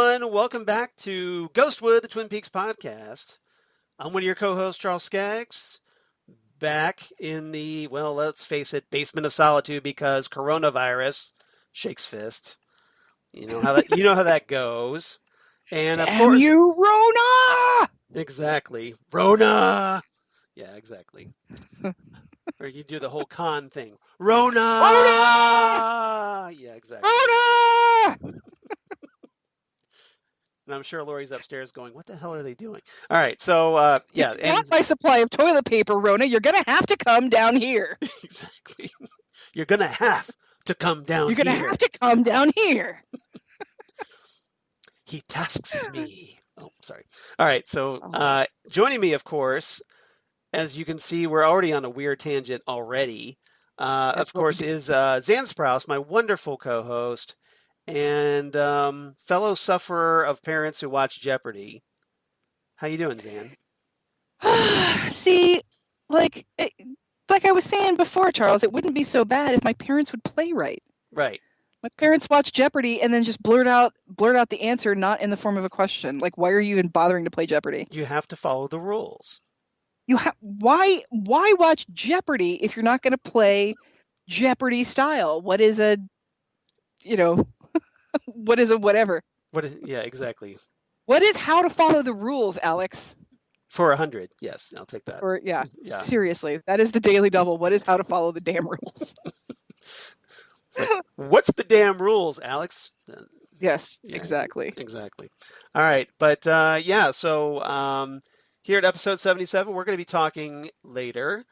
everyone. Welcome back to Ghostwood, the Twin Peaks podcast. I'm one of your co-hosts, Charles Skaggs, back in the, well, let's face it, basement of solitude because coronavirus shakes fist. You know how that goes. And of Damn course, you, Rona! exactly. Rona! Yeah, exactly. Or you do the whole con thing. Rona! Rona! Yeah, exactly. Rona! And I'm sure Lori's upstairs going, what the hell are they doing? All right, so, yeah. If you want my supply of toilet paper, Rona, you're going to have to come down here. Exactly. You're going to have to come down here. You're going to have to come down here. He tasks me. Oh, sorry. All right, so joining me, of course, as you can see, we're already on a weird tangent already. Of course, is Xan Sprouse, my wonderful co-host and fellow sufferer of parents who watch Jeopardy. How you doing, Xan? See, like I was saying before, Charles, it wouldn't be so bad if my parents would play right. Right. My parents watch Jeopardy and then just blurt out the answer, not in the form of a question. Like, why are you even bothering to play Jeopardy? You have to follow the rules. Why watch Jeopardy if you're not going to play Jeopardy style? What is a whatever? Yeah, exactly. What is how to follow the rules, Alex? For 100, yes, I'll take that. Yeah, seriously, that is the Daily Double. What is how to follow the damn rules? Like, what's the damn rules, Alex? Yes, yeah, exactly. All right, but so here at episode 77, we're going to be talking later.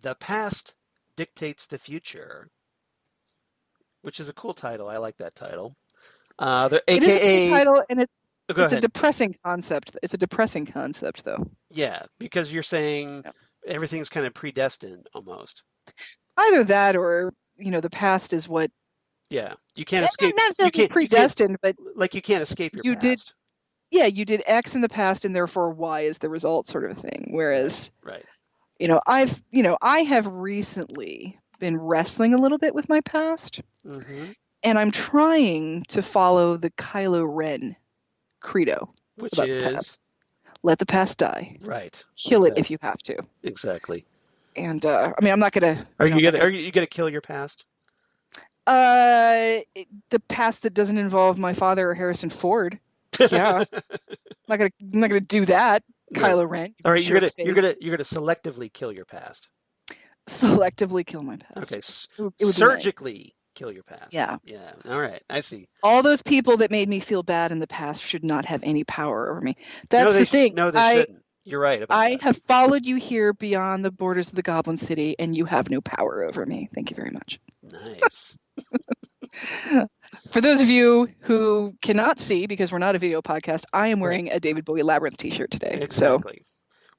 The past dictates the future, which is a cool title. I like that title. The a.k.a. It is a cool title, and it's a depressing concept. It's a depressing concept, though. Yeah, because you're saying everything's kind of predestined almost. Either that, or the past is what. Yeah, you can't escape. Not necessarily predestined, but like you can't escape your past. You did X in the past, and therefore Y is the result, sort of thing. Whereas, right. I have recently been wrestling a little bit with my past, and I'm trying to follow the Kylo Ren credo, which is let the past die. Right. Kill it if you have to. Exactly. And I'm not gonna. Are you gonna kill your past? The past that doesn't involve my father or Harrison Ford. Yeah, I'm not gonna do that. No. Kylo Ren. All right, you're gonna selectively kill your past. Selectively kill my past. Okay, surgically kill your past. Yeah. Yeah. All right, I see. All those people that made me feel bad in the past should not have any power over me. That's the thing. No, they shouldn't. You're right about that. I have followed you here beyond the borders of the Goblin City, and you have no power over me. Thank you very much. Nice. For those of you who cannot see, because we're not a video podcast, I am wearing a David Bowie Labyrinth t-shirt today. Exactly. So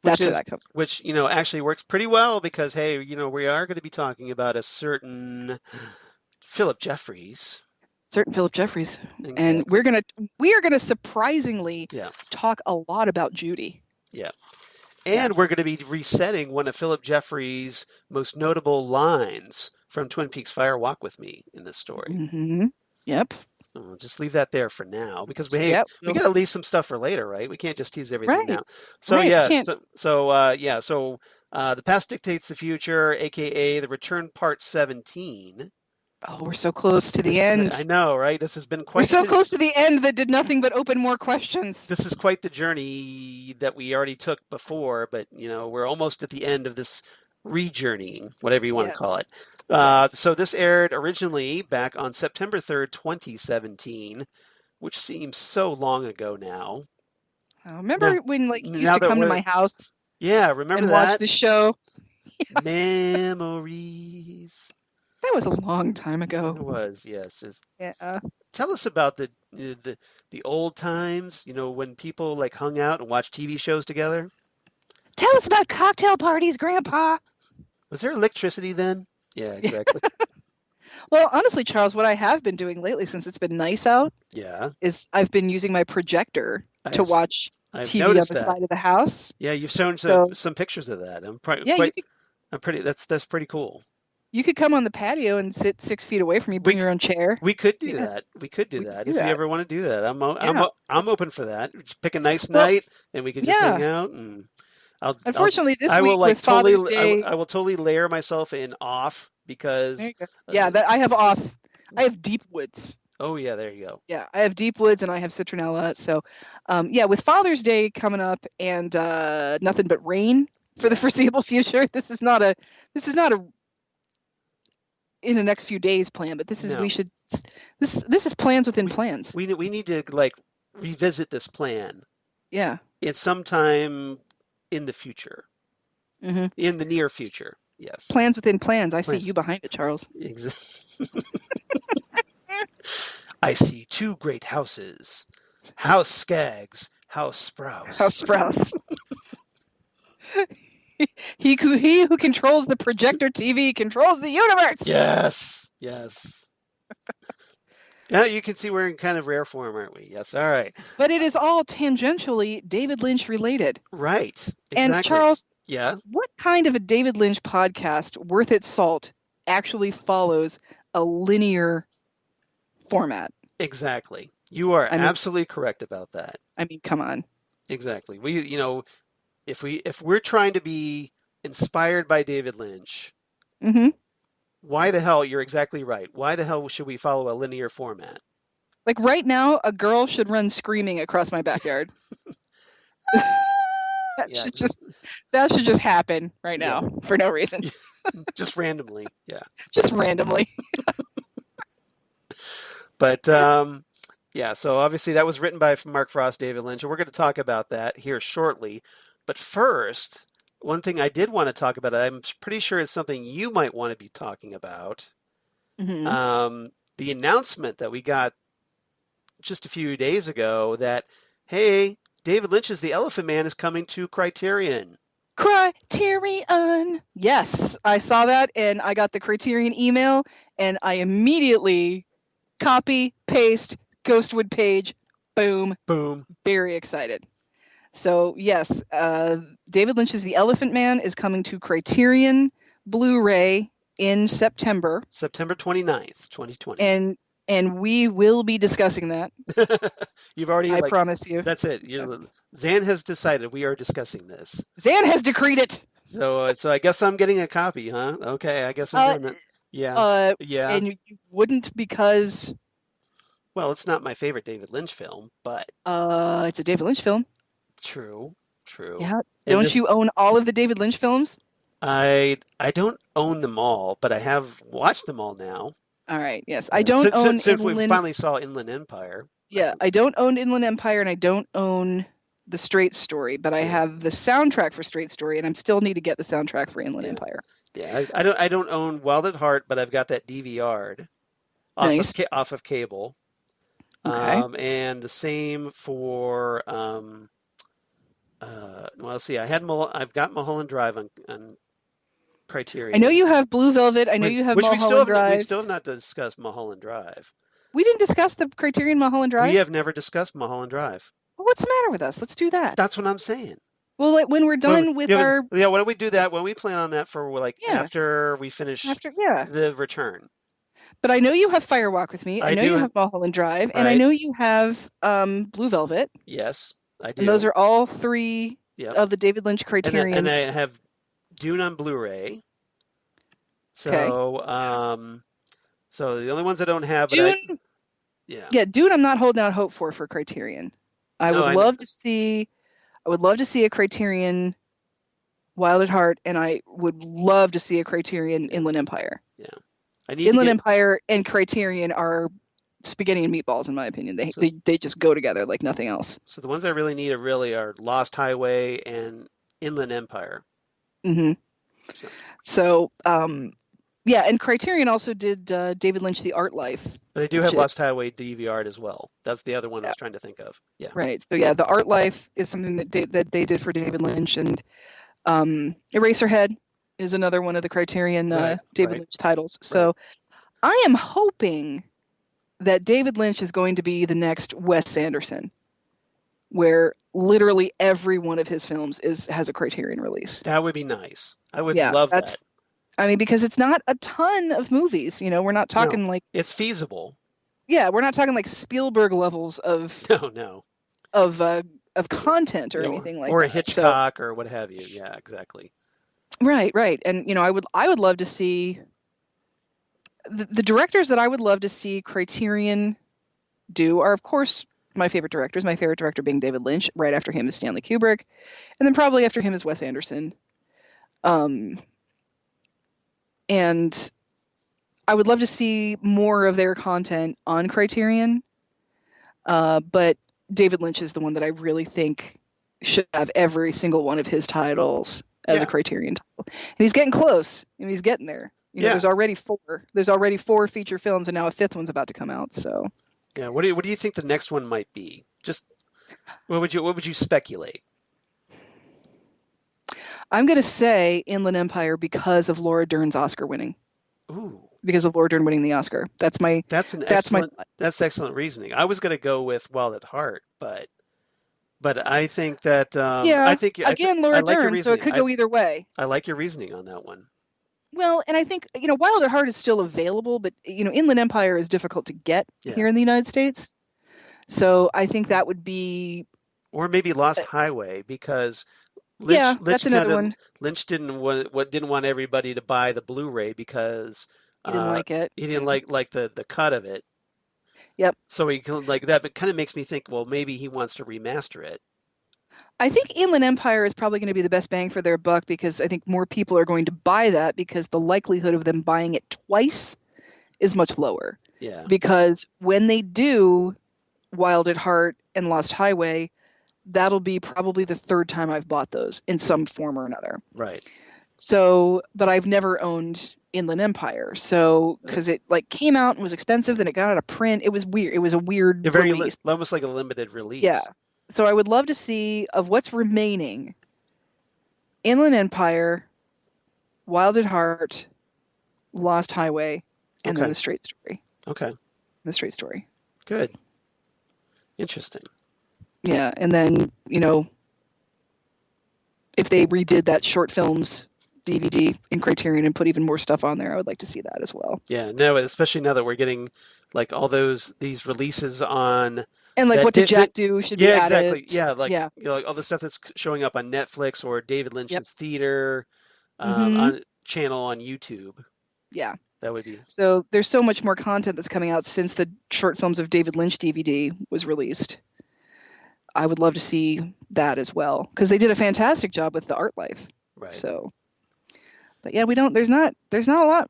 that's where that comes from. Which, actually works pretty well because, hey, we are going to be talking about a certain Philip Jeffries. Exactly. And we are gonna surprisingly talk a lot about Judy. Yeah. And we're going to be resetting one of Philip Jeffries' most notable lines from Twin Peaks Fire Walk With Me in this story. Mm-hmm. Yep. So just leave that there for now because we got to leave some stuff for later, right? We can't just tease everything now. So The Past Dictates the Future, a.k.a. The Return Part 17. Oh, we're so close to the end. I know, right? This has been quite... We're so close to the end that did nothing but open more questions. This is quite the journey that we already took before, but, we're almost at the end of this re-journeying, whatever you want to call it. So this aired originally back on September 3rd, 2017, which seems so long ago now. Remember when you used to come to my house? Yeah, remember and that? Watch the show? Memories. That was a long time ago. It was, yes. Yeah. Tell us about the old times, when people hung out and watched TV shows together. Tell us about cocktail parties, Grandpa. Was there electricity then? Yeah, exactly. Well, honestly, Charles, what I have been doing lately since it's been nice out is I've been using my projector to watch TV on the side of the house. Yeah, you've shown some pictures of that. That's pretty cool. You could come on the patio and sit 6 feet away from me. Bring your own chair. We could do that. We could do that if you ever want to do that. I'm open for that. Just pick a nice night and we could just hang out. And unfortunately, this week with Father's Day, I will totally layer myself in off because there you go. I have off. I have deep woods. Oh yeah, there you go. Yeah, I have deep woods and I have citronella. So, with Father's Day coming up and nothing but rain for the foreseeable future. This is not a in the next few days plan, but this is this is plans within plans. We need to like revisit this plan. Yeah. It's sometime in the future. Mm-hmm. In the near future. Yes. Plans within plans. I see you behind it, Charles. I see two great houses. House Skaggs, House Sprouse. House Sprouse. He who controls the projector TV controls the universe. Yes. Now you can see we're in kind of rare form, aren't we? Yes. All right. But it is all tangentially David Lynch related. Right. Exactly. And Charles, yeah. What kind of a David Lynch podcast worth its salt actually follows a linear format? Exactly. You are absolutely correct about that. I mean, come on. Exactly. If we're trying to be inspired by David Lynch, why the hell, you're exactly right. Why the hell should we follow a linear format? Like right now, a girl should run screaming across my backyard. That should just happen right now for no reason. Just randomly. Yeah. Just randomly. But so obviously that was written by Mark Frost, David Lynch, and we're going to talk about that here shortly. But first, one thing I did want to talk about, I'm pretty sure it's something you might want to be talking about. Mm-hmm. The announcement that we got just a few days ago that, hey, David Lynch's The Elephant Man is coming to Criterion. Criterion! Yes, I saw that, and I got the Criterion email, and I immediately copy, paste, Ghostwood page, boom. Very excited. So yes, David Lynch's The Elephant Man is coming to Criterion Blu-ray in September. September 29th, 2020. And we will be discussing that. You've already. I promise you. That's it. Zan has decided we are discussing this. Zan has decreed it. So I guess I'm getting a copy, huh? Okay, I guess I'm doing it. Yeah. And you wouldn't because. Well, it's not my favorite David Lynch film, but. It's a David Lynch film. True. Yeah. Don't you own all of the David Lynch films? I don't own them all, but I have watched them all now. All right. Yes, I don't own. Since we finally saw Inland Empire. Yeah, I don't own Inland Empire, and I don't own The Straight Story, but I have the soundtrack for Straight Story, and I still need to get the soundtrack for Inland Empire. Yeah, I don't own Wild at Heart, but I've got that DVR'd off of cable. Okay. And the same for let's see. I've got Mulholland Drive on Criterion. I know you have Blue Velvet. I know you have Mulholland Drive. We still have not discussed Mulholland Drive. We didn't discuss the Criterion Mulholland Drive? We have never discussed Mulholland Drive. Well, what's the matter with us? Let's do that. That's what I'm saying. Well, when we're done with our... Yeah, why don't we do that? When we plan on that for after we finish the return. But I know you have Firewalk with Me. I know you have Mulholland Drive. Right. And I know you have Blue Velvet. Yes, I do. And those are all three of the David Lynch Criterion. And I have Dune on Blu-ray. So, so the only ones I don't have, Dune, Dune, I'm not holding out hope for Criterion. I would love to see a Criterion Wild at Heart, and I would love to see a Criterion Inland Empire. Yeah, Inland Empire and Criterion are spaghetti and meatballs, in my opinion. They just go together like nothing else. So the ones I really need are Lost Highway and Inland Empire. Mm-hmm. So and Criterion also did David Lynch, The Art Life. But they do have Lost Highway DVR'd as well. That's the other one I was trying to think of. Yeah. Right. So The Art Life is something that they did for David Lynch, and Eraserhead is another one of the Criterion David Lynch titles. So I am hoping that David Lynch is going to be the next Wes Anderson, where literally every one of his films has a Criterion release. That would be nice. I would love that. I mean, because it's not a ton of movies. We're not No, talking like, it's feasible. yeah, we're not talking like Spielberg levels No, no. of uh, of content or Or anything like or a that. So, Hitchcock or what have you. Yeah, exactly. right, right. And I would love to see the directors that I would love to see Criterion do are, of course, my favorite directors. My favorite director being David Lynch. Right after him is Stanley Kubrick, and then probably after him is Wes Anderson. Um, and I would love to see more of their content on Criterion. But David Lynch is the one that I really think should have every single one of his titles as a Yeah, Criterion title. And he's getting close. And he's getting there. yeah, There's already four. There's already four feature films, and now a fifth one's about to come out. So yeah. What do you think the next one might be? Just what would you speculate? I'm gonna say Inland Empire because of Laura Dern's Oscar winning. Ooh, Because of Laura Dern winning the Oscar. That's my that's an that's my excellent that's excellent reasoning. I was going to go with Wild at Heart, but I think that yeah. Again, I Laura like your Dern, so it reasoning. could go either way. I like your reasoning on that one. Well, and I think, Wild at Heart is still available, but Inland Empire is difficult to get Yeah. here in the United States. So I think that would be, Or maybe Lost Highway because yeah, that's another one. Lynch didn't want everybody to buy the Blu-ray because You didn't like it. he didn't like the cut of it. Yep. So he like that. It kind of makes me think, well, maybe he wants to remaster it. I think Inland Empire is probably going to be the best bang for their buck because I think more people are going to buy that because the likelihood of them buying it twice is much lower. Yeah. Because when they do Wild at Heart and Lost Highway, that'll be probably the third time I've bought those in some form or another. Right. So, but I've never owned Inland Empire. So, because it like came out and was expensive, then it got out of print. It was weird. It was a weird release. Almost like a limited release. Yeah. So I would love to see of what's remaining. Inland Empire, Wild at Heart, Lost Highway, and then The Straight Story. Okay. The Straight Story. Good. Interesting. Yeah, and then, if they redid that short films DVD in Criterion and put even more stuff on there, I would like to see that as well. Yeah, no, especially now that we're getting like all these releases on and like What Did Jack Do should be added. Exactly. Yeah, like like all the stuff that's showing up on Netflix or David Lynch's theater on channel on YouTube. Yeah. That would be. So there's so much more content that's coming out since the short films of David Lynch DVD was released. I would love to see that as well because they did a fantastic job with the art life. Right. So, but yeah, there's not a lot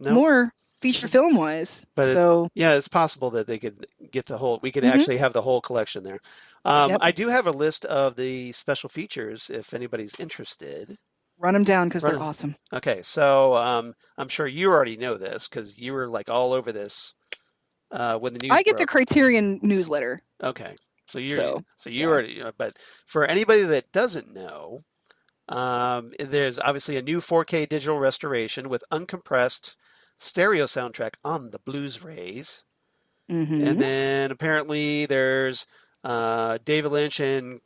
more feature film wise. But it's possible that they could get we could actually have the whole collection there. I do have a list of the special features if anybody's interested. Run them down because they're awesome. Okay, so I'm sure you already know this because you were like all over this when the news I get broke. the Criterion newsletter. Okay, so you already. But for anybody that doesn't know, there's obviously a new 4K digital restoration with uncompressed stereo soundtrack on the Blu-rays, and then apparently there's David Lynch and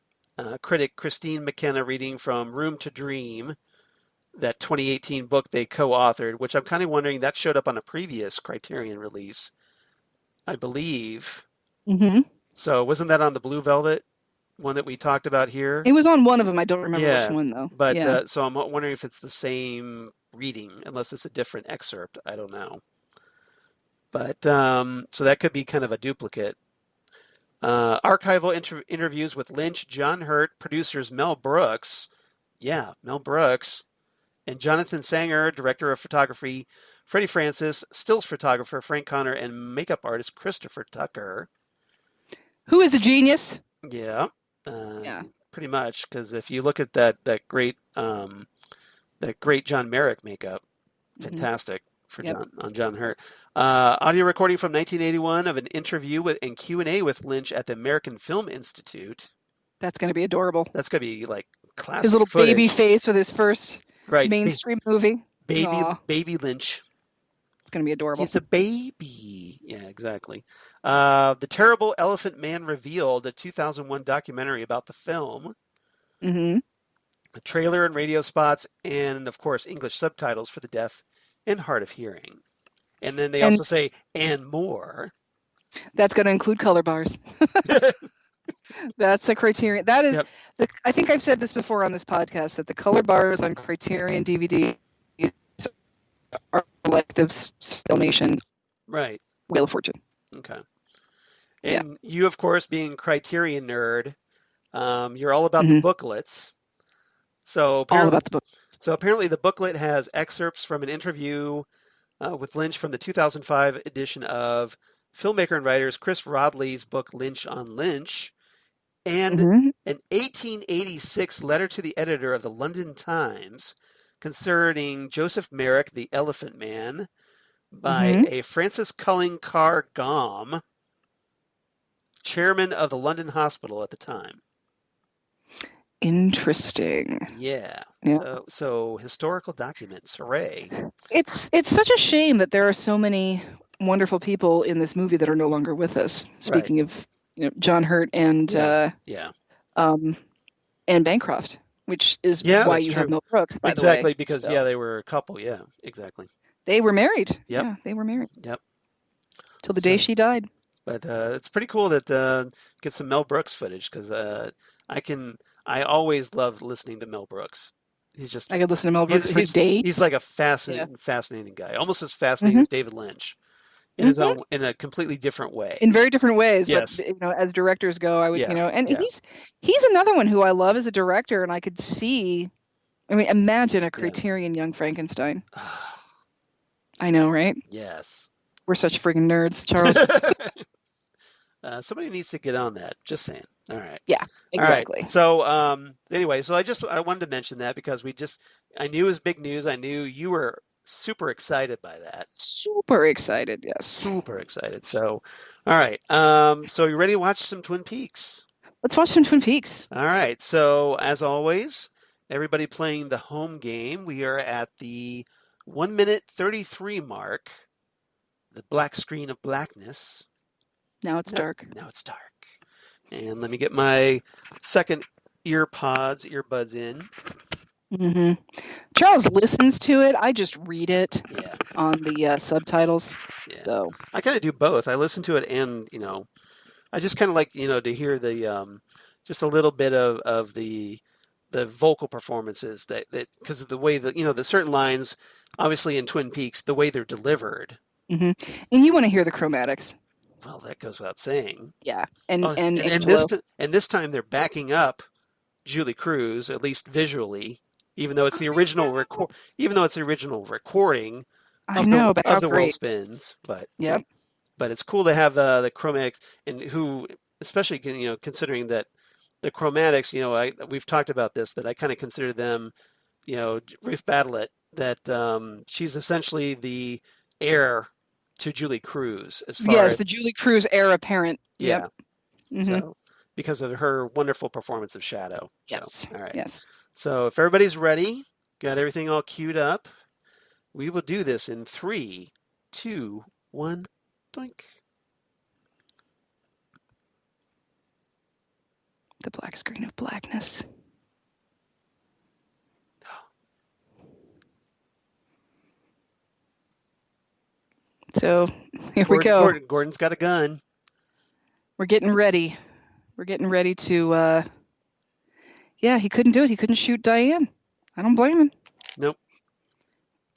critic Christine McKenna reading from Room to Dream, that 2018 book they co-authored, which I'm kind of wondering that showed up on a previous Criterion release, I believe. So wasn't that on the Blue Velvet one that we talked about here? It was on one of them. I don't remember which one though. But so I'm wondering if it's the same reading, unless it's a different excerpt. I don't know. But so that could be kind of a duplicate. Archival interviews with Lynch, John Hurt, producers Mel Brooks, Mel Brooks, and Jonathan Sanger, director of photography, Freddie Francis, stills photographer Frank Connor, and makeup artist Christopher Tucker. Who is a genius? Yeah, pretty much. Because if you look at that great John Merrick makeup, fantastic for John Hurt. Audio recording from 1981 of an interview and Q&A with Lynch at the American Film Institute. That's going to be adorable. That's going to be like classic his little footage. Baby face with his first mainstream movie. Baby Lynch. It's going to be adorable. He's a baby. Yeah, exactly. The Terrible Elephant Man Revealed, a 2001 documentary about the film. a trailer and radio spots, and of course English subtitles for the deaf and hard of hearing. And then they And also say and more. that's going to include color bars. That's a criterion. That is, Yep. I think I've said this before on this podcast, that the color bars on Criterion DVD are like the Filmation Right. Wheel of Fortune. Okay. Yeah. And you, of course, being Criterion nerd, you're all about the Mhm. booklets. So All apparently, about the book. the booklet has excerpts from an interview with Lynch from the 2005 edition of filmmaker and writers Chris Rodley's book Lynch on Lynch, and Mhm. an 1886 letter to the editor of the London Times concerning Joseph Merrick, the Elephant Man, by Mhm. a Francis Culling Carr Gom, chairman of the London Hospital at the time. Interesting. Yeah. Yeah. So historical documents. Hooray. It's such a shame that there are so many wonderful people in this movie that are no longer with us. Right. Speaking of, John Hurt and Yeah. And Bancroft, which is Yeah, why that's you true. have Mel Brooks, by the way. Exactly, because So they were a couple. Yeah, exactly. they were married. Yep. Yeah, they were married Yep. till the day she died. But it's pretty cool that get some Mel Brooks footage because I always love listening to Mel Brooks. He's just I could listen to Mel Brooks for he's days. like a Yeah. fascinating guy, almost as fascinating Mhm. as David Lynch in his own in a completely different way. In very different ways, Yes. but as directors go, I would, Yeah. and Yeah. he's another one who I love as a director, and I could see. I mean, imagine a Yeah. Criterion Young Frankenstein. I know, right? Yes. We're such friggin' nerds, Charles. Somebody needs to get on that. Just saying. All right. Yeah, exactly. All right. So anyway, so I wanted to mention that because I knew it was big news. I knew you were super excited by that. Super excited, yes. Super excited. So, all right. So you ready to watch some Twin Peaks? Let's watch some Twin Peaks. All right. So as always, everybody playing the home game. We are at the 1 minute 33 mark. The black screen of blackness. Now it's dark. Now it's dark. And let me get my second earbuds in. Mm-hmm. Charles listens to it. I just read it Yeah. on the subtitles. Yeah. So I kind of do both. I listen to it and, I just kind of like, to hear the just a little bit of the vocal performances that because of the way that, the certain lines, obviously in Twin Peaks, the way they're delivered. Mm-hmm. And you want to hear the chromatics. Well, that goes without saying. Yeah. And this time they're backing up Julie Cruz, at least visually, even though it's the original recording I know, but of the World Spins. But yep. But it's cool to have the chromatics, and especially considering that the chromatics, we've talked about this, that I kind of consider them, Ruth Badelet, that she's essentially the heir to Julie Cruz as far as the Julie Cruz heir apparent. Yeah. Yep. Mm-hmm. So because of her wonderful performance of Shadow. Yes. So, all right. Yes. So if everybody's ready, got everything all queued up, we will do this in 3, 2, 1, doink. The black screen of blackness. So here we go. Gordon's got a gun. We're getting ready. We're getting ready to, he couldn't do it. He couldn't shoot Diane. I don't blame him. Nope.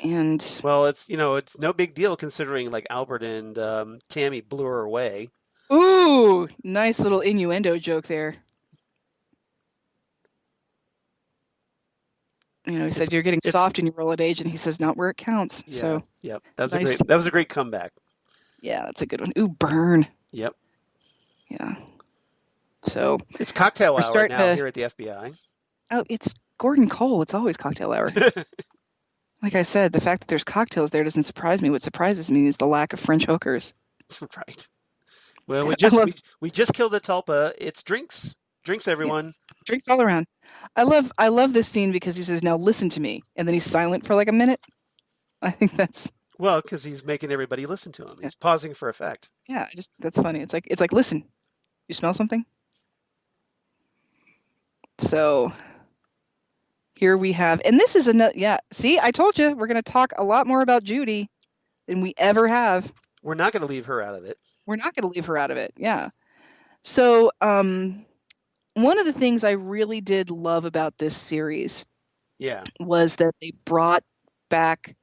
And well, it's no big deal considering like Albert and Tammy blew her away. Ooh, nice little innuendo joke there. He said you're getting soft in your old age, and he says not where it counts. Yeah, so yep, that was a great comeback. Yeah, that's a good one. Ooh, burn. Yep. Yeah. So it's cocktail hour now here at the FBI. Oh, it's Gordon Cole. It's always cocktail hour. Like I said, the fact that there's cocktails there doesn't surprise me. What surprises me is the lack of French hookers. Right. Well, we just killed a tulpa. It's drinks. Drinks, everyone. Drinks all around. I love this scene because he says, "Now listen to me," and then he's silent for like a minute. I think that's because he's making everybody listen to him. He's pausing for effect. Yeah, that's funny. It's like listen. You smell something? So here we have, and this is another, yeah, see, I told you, we're going to talk a lot more about Judy than we ever have. We're not going to leave her out of it. We're not going to leave her out of it, yeah. So, one of the things I really did love about this series was that they brought back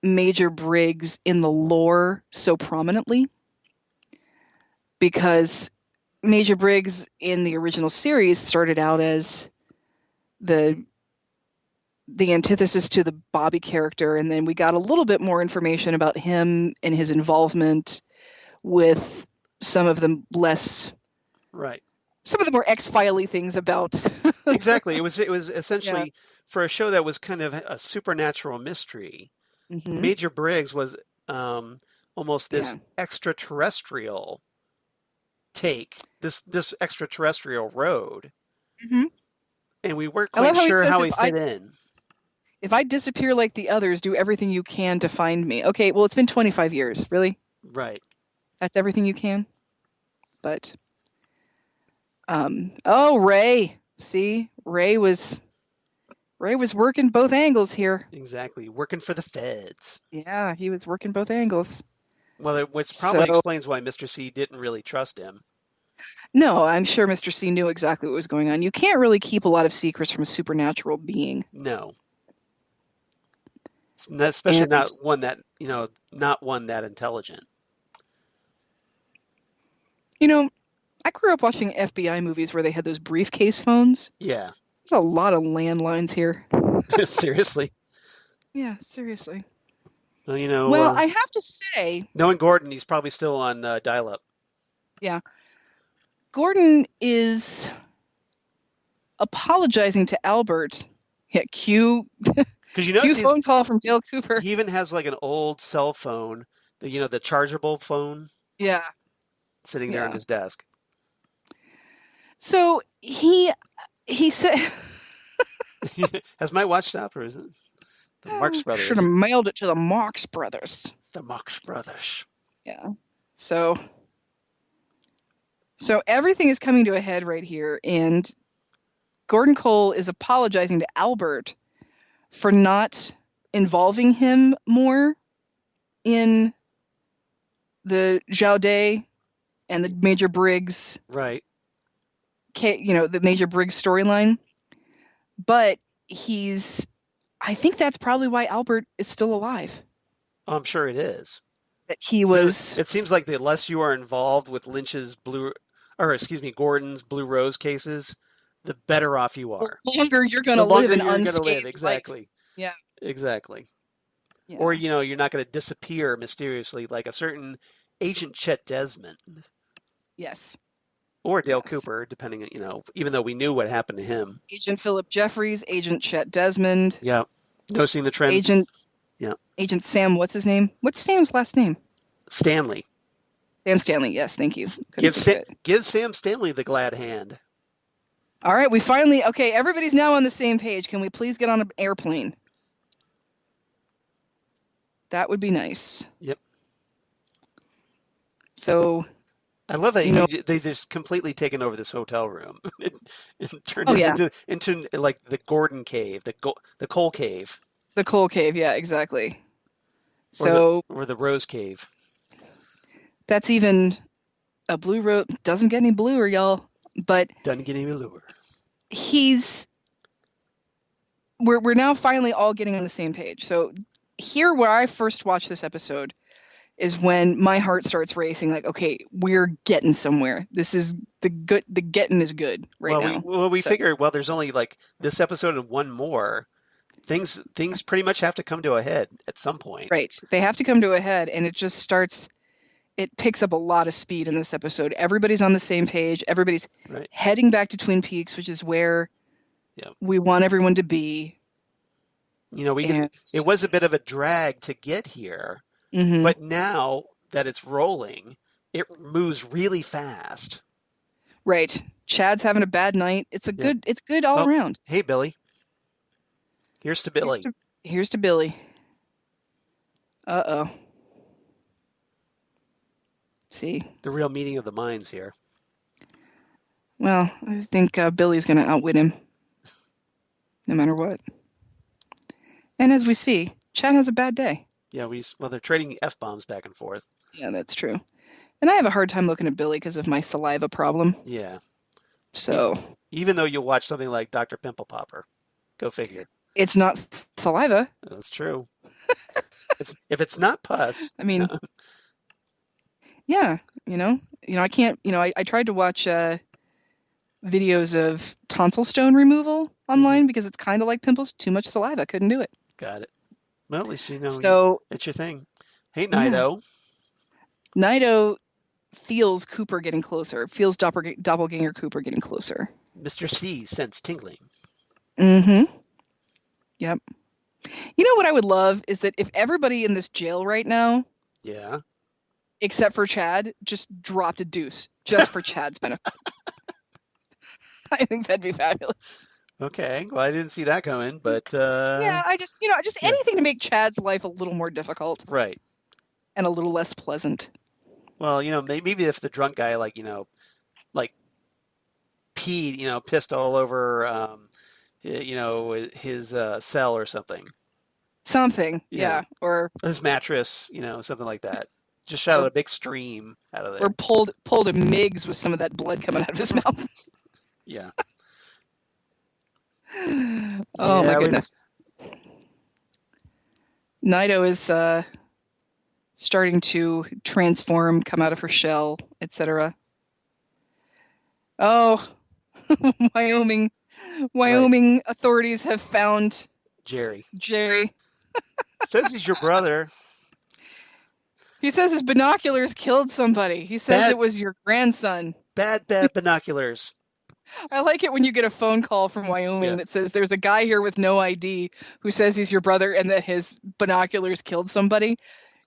Major Briggs in the lore so prominently, because Major Briggs in the original series started out as the antithesis to the Bobby character, and then we got a little bit more information about him and his involvement with some of the less some of the more X-File-y things about exactly. It was essentially for a show that was kind of a supernatural mystery. Mm-hmm. Major Briggs was almost this extraterrestrial take, this extraterrestrial road. Mm-hmm. And we weren't quite sure how he fit in. If I disappear like the others, do everything you can to find me. Okay, well, it's been 25 years. Really? Right. That's everything you can? But, oh, Ray. See? Ray was working both angles here. Exactly. Working for the feds. Yeah, he was working both angles. Well, which probably explains why Mr. C didn't really trust him. No, I'm sure Mr. C knew exactly what was going on. You can't really keep a lot of secrets from a supernatural being. No. Especially not one that intelligent. I grew up watching FBI movies where they had those briefcase phones. Yeah. There's a lot of landlines here. Seriously? Yeah, seriously. Well, well, I have to say... Knowing Gordon, he's probably still on dial-up. Yeah. Gordon is apologizing to Albert. Yeah, cue phone call from Dale Cooper. He even has like an old cell phone, the chargeable phone. Yeah. Sitting there on his desk. So he said... Has my watch stopped, or is it the Marx Brothers? Should have mailed it to the Marx Brothers. The Marx Brothers. Yeah. So everything is coming to a head right here, and Gordon Cole is apologizing to Albert for not involving him more in the Jaudet and the Major Briggs. Right. The Major Briggs storyline. But I think that's probably why Albert is still alive. Oh, I'm sure it is. That he was... It seems like the less you are involved with Lynch's Gordon's Blue Rose cases, the better off you are. The longer you're going to live an unscathed exactly. life. Yeah. Exactly. Yeah. Or, you're not going to disappear mysteriously like a certain Agent Chet Desmond. Yes. Or Dale Cooper, depending on, even though we knew what happened to him. Agent Philip Jeffries, Agent Chet Desmond. Yeah. Noticing the trend. Agent Sam, what's his name? What's Sam's last name? Stanley. Sam Stanley, yes, thank you. Give Sam Stanley the glad hand. All right, everybody's now on the same page. Can we please get on an airplane? That would be nice. Yep. So... I love that they just completely taken over this hotel room and turned it into like the Gordon cave, the Cole cave. The Cole cave, yeah, exactly. Or the Rose cave. That's even a blue rose. Doesn't get any bluer, y'all. But doesn't get any bluer. We're now finally all getting on the same page. So here, where I first watched this episode, is when my heart starts racing. Like, okay, we're getting somewhere. This is the getting is good now. We figured, there's only like this episode and one more. Things pretty much have to come to a head at some point. Right. They have to come to a head, and it just starts. It picks up a lot of speed in this episode. Everybody's on the same page. Everybody's heading back to Twin Peaks, which is where we want everyone to be. It was a bit of a drag to get here. Mm-hmm. But now that it's rolling, it moves really fast. Right. Chad's having a bad night. It's good all around. Hey, Billy. Here's to Billy. Here's to Billy. Uh-oh. See? The real meeting of the minds here. Well, I think Billy's going to outwit him. no matter what. And as we see, Chad has a bad day. Yeah, they're trading F-bombs back and forth. Yeah, that's true. And I have a hard time looking at Billy because of my saliva problem. Yeah. So. Even though you'll watch something like Dr. Pimple Popper. Go figure. It's not saliva. That's true. If it's not pus. I mean, yeah, I can't, I tried to watch videos of tonsil stone removal online because it's kind of like pimples. Too much saliva. Couldn't do it. Got it. Well, at least So, it's your thing. Hey, Nido. Yeah. Nido feels Cooper getting closer. Feels Doppelganger Cooper getting closer. Mr. C sense tingling. Mm-hmm. Yep. You know what I would love is that if everybody in this jail right now, yeah, except for Chad, just dropped a deuce just for Chad's benefit. I think that'd be fabulous. Okay, well, I didn't see that coming, but yeah, I just anything to make Chad's life a little more difficult, right, and a little less pleasant. Well, maybe if the drunk guy peed, pissed all over, his cell or something. Something, yeah, or his mattress, something like that. Just shot a big stream out of there. Or pulled a Miggs with some of that blood coming out of his mouth. Yeah. Oh my goodness. Nido is starting to transform, come out of her shell, etc. Oh, Wyoming authorities have found Jerry. Says he's your brother. He says his binoculars killed somebody. He says it was your grandson. Bad binoculars. I like it when you get a phone call from Wyoming that says there's a guy here with no ID who says he's your brother and that his binoculars killed somebody.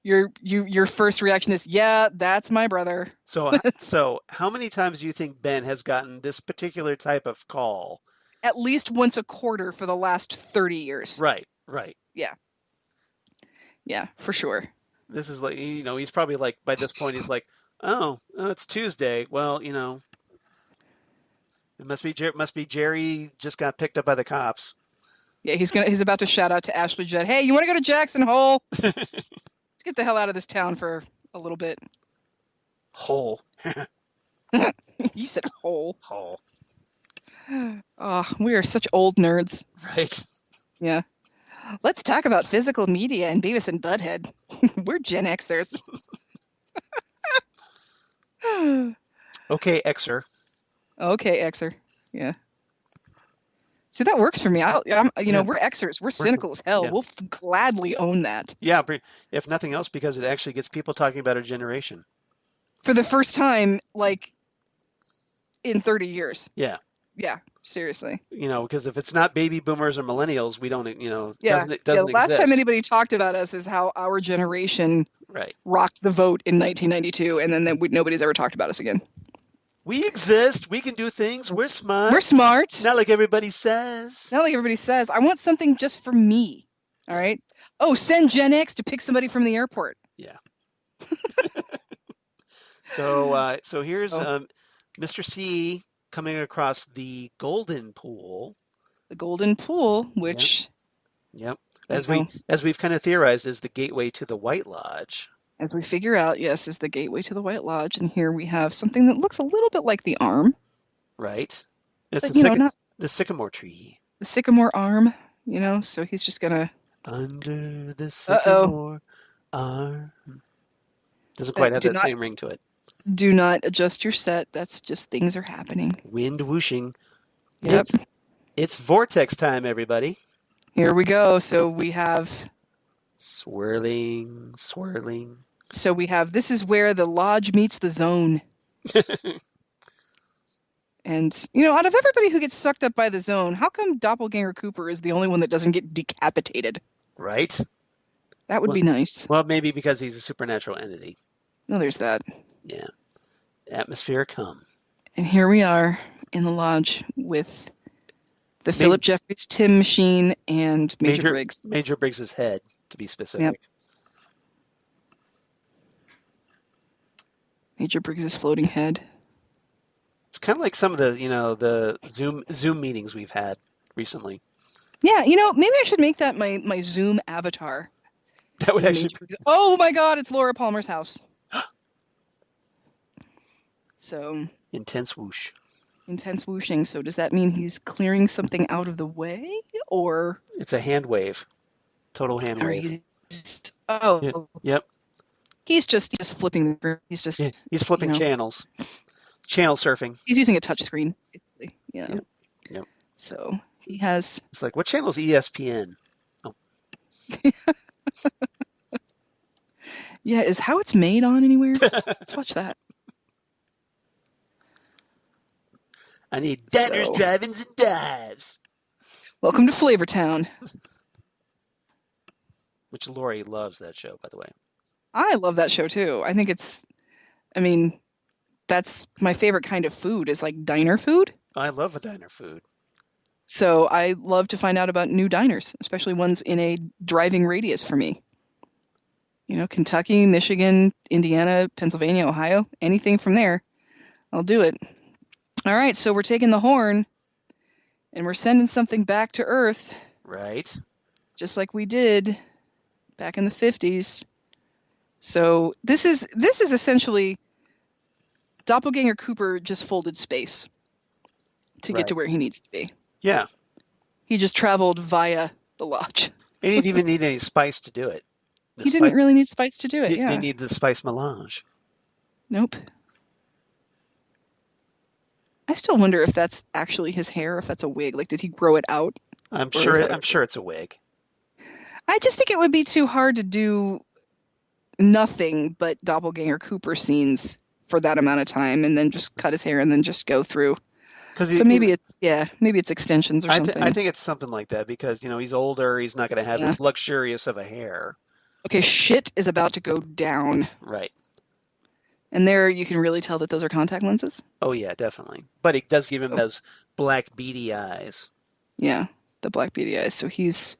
Your first reaction is, yeah, that's my brother. So how many times do you think Ben has gotten this particular type of call? At least once a quarter for the last 30 years. Right. Yeah. Yeah, for sure. This is like, he's probably like, by this point, he's like, oh, it's Tuesday. Well, it must be Jerry just got picked up by the cops. Yeah, he's about to shout out to Ashley Judd. Hey, you want to go to Jackson Hole? Let's get the hell out of this town for a little bit. Hole. You said hole. Hole. Oh, we are such old nerds. Right. Yeah. Let's talk about physical media and Beavis and Butthead. We're Gen Xers. Okay, Xer. Okay, Xer. Yeah. See, that works for me. We're Xers. We're cynical as hell. Yeah. We'll gladly own that. Yeah, if nothing else, because it actually gets people talking about our generation. For the first time, in 30 years. Yeah. Yeah, seriously. Because if it's not baby boomers or millennials, we don't, yeah. doesn't the last time anybody talked about us is how our generation rocked the vote in 1992, and then nobody's ever talked about us again. We exist. We can do things. We're smart. We're smart. Not like everybody says. I want something just for me. All right. Oh, send Gen X to pick somebody from the airport. Yeah. So here's Mr. C coming across the Golden Pool. The Golden Pool, which. Yep. As we've kind of theorized, is the gateway to the White Lodge. As we figure out, yes, is the gateway to the White Lodge. And here we have something that looks a little bit like the arm. Right. It's the sycamore tree. The sycamore arm, so he's just going to... Under the sycamore arm. Doesn't quite have that same ring to it. Do not adjust your set. That's just things are happening. Wind whooshing. Yep. It's vortex time, everybody. Here we go. So we have... Swirling. So we have, this is where the lodge meets the zone. And, out of everybody who gets sucked up by the zone, how come Doppelganger Cooper is the only one that doesn't get decapitated? Right. That would be nice. Well, maybe because he's a supernatural entity. No, there's that. Yeah. Atmosphere come. And here we are in the lodge with the Philip Jeffries Tim Machine and Major Briggs. Major Briggs' head, to be specific. Yep. Major Briggs' floating head. It's kind of like some of the, the Zoom meetings we've had recently. Yeah, maybe I should make that my Zoom avatar. That would actually. Oh my God! It's Laura Palmer's house. So intense whoosh. Intense whooshing. So does that mean he's clearing something out of the way, or it's a hand wave? Total hand wave. Oh. Yep. He's just flipping. He's just. Yeah, he's flipping channels. Channel surfing. He's using a touch screen, basically. Yeah. Yep. So he has. It's like, what channel is ESPN? Oh. Yeah, is How It's Made on anywhere? Let's watch that. I need diners, drive-ins, and dives. Welcome to Flavortown. Which Lori loves that show, by the way. I love that show too. I think that's my favorite kind of food, is like diner food. I love a diner food. So I love to find out about new diners, especially ones in a driving radius for me. Kentucky, Michigan, Indiana, Pennsylvania, Ohio, anything from there, I'll do it. All right, so we're taking the horn and we're sending something back to Earth. Right. Just like we did back in the 50s. So this is essentially Doppelganger Cooper just folded space to get to where he needs to be. Yeah. He just traveled via the lodge. He didn't even need any spice to do it. He didn't really need spice to do it, yeah. They need the spice melange. Nope. I still wonder if that's actually his hair, if that's a wig. Like, did he grow it out? I'm sure it's a wig. I just think it would be too hard to do nothing but Doppelganger Cooper scenes for that amount of time and then just cut his hair and then just go through. So maybe it's extensions or something. I think it's something like that because, he's older. He's not going to have as luxurious of a hair. Okay, shit is about to go down. Right. And there you can really tell that those are contact lenses. Oh, yeah, definitely. But it does give him those black beady eyes. Yeah, the black beady eyes. So he's...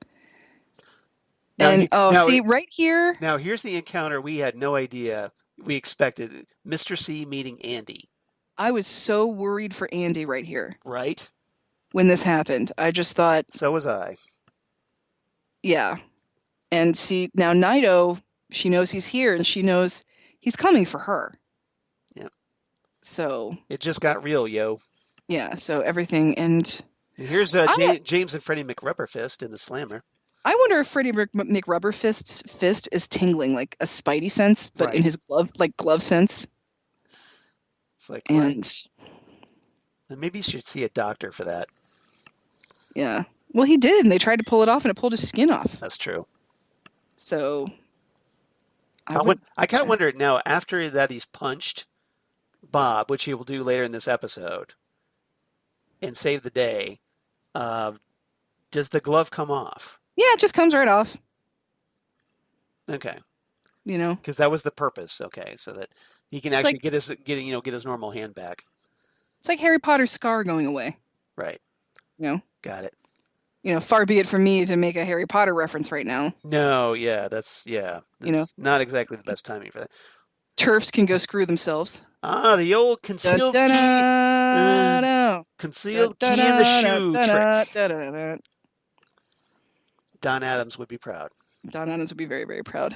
right here... Now, here's the encounter we had no idea we expected. Mr. C meeting Andy. I was so worried for Andy right here. Right? When this happened. I just thought... So was I. Yeah. And see, now Naito, she knows he's here and she knows he's coming for her. Yeah. So... It just got real, yo. Yeah, so everything, and here's James and Freddie McRubberfist in the slammer. I wonder if Freddie McRubberfist's fist is tingling, like a spidey sense, but in his glove sense. It's like, and maybe you should see a doctor for that. Yeah. Well, he did, and they tried to pull it off, and it pulled his skin off. That's true. So... I kind of wonder now, after that he's punched Bob, which he will do later in this episode, and save the day, does the glove come off? Yeah, it just comes right off. Okay. Because that was the purpose. Okay, so that he can actually get his normal hand back. It's like Harry Potter's scar going away. Right. Got it. Far be it from me to make a Harry Potter reference right now. No, that's not exactly the best timing for that. TERFs can go screw themselves. Ah, the old concealed key. Concealed key in the shoe trick. Don Adams would be proud. Don Adams would be very, very proud.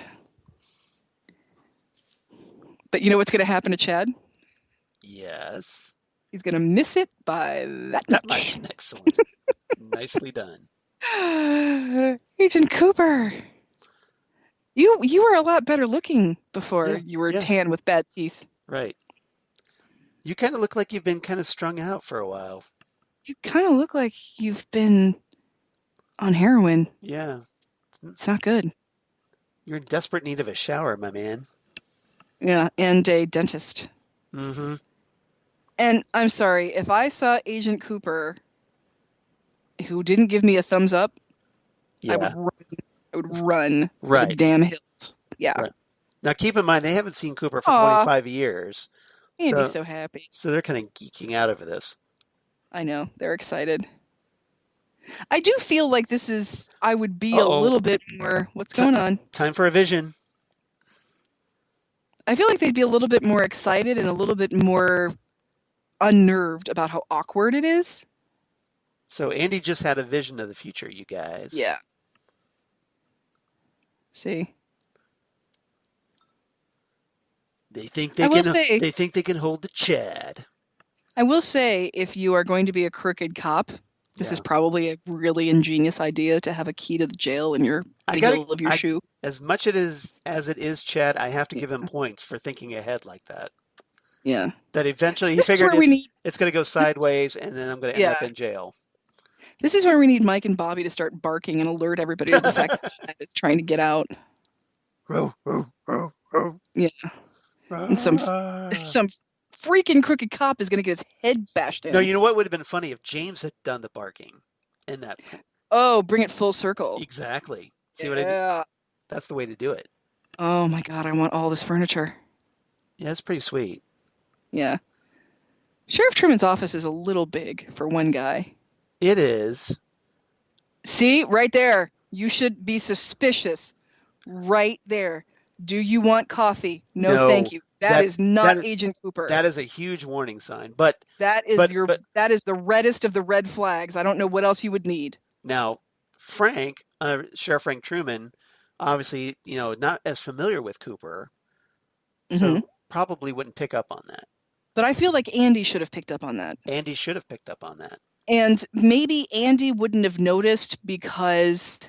But you know what's going to happen to Chad? Yes. He's going to miss it by that much. Excellent. Nicely done. Agent Cooper. You were a lot better looking before you were tan with bad teeth. Right. You kind of look like you've been kind of strung out for a while. You kind of look like you've been on heroin. Yeah. It's not good. You're in desperate need of a shower, my man. Yeah, and a dentist. Mm-hmm. And I'm sorry, if I saw Agent Cooper who didn't give me a thumbs up, I would run for the damn hills. Yeah. Right. Now, keep in mind, they haven't seen Cooper for 25 years. Andy's so happy. So they're kind of geeking out over this. I know. They're excited. I do feel like I would be a little bit more... What's going on? Time for a vision. I feel like they'd be a little bit more excited and a little bit more unnerved about how awkward it is. So Andy just had a vision of the future, you guys. Yeah. See? They think I will say, they can hold the Chad. if you are going to be a crooked cop, this is probably a really ingenious idea to have a key to the jail in the heel of your shoe. As much as it is Chad, I have to give him points for thinking ahead like that. Yeah. That eventually So he figured it's going to go sideways, and then I'm going to end up in jail. This is where we need Mike and Bobby to start barking and alert everybody to the fact that Chad is trying to get out. Yeah. And some freaking crooked cop is going to get his head bashed in. No, you know what would have been funny if James had done the barking in that. Oh, bring it full circle. Exactly. See what I did? That's the way to do it. Oh my God, I want all this furniture. Yeah, it's pretty sweet. Yeah. Sheriff Truman's office is a little big for one guy. It is. See, right there. You should be suspicious. Right there. Do you want coffee? No, thank you. That is not Agent Cooper. That is a huge warning sign. But that is the reddest of the red flags. I don't know what else you would need. Now, Sheriff Frank Truman, obviously, not as familiar with Cooper, so probably wouldn't pick up on that. But I feel like Andy should have picked up on that. Andy should have picked up on that. And maybe Andy wouldn't have noticed because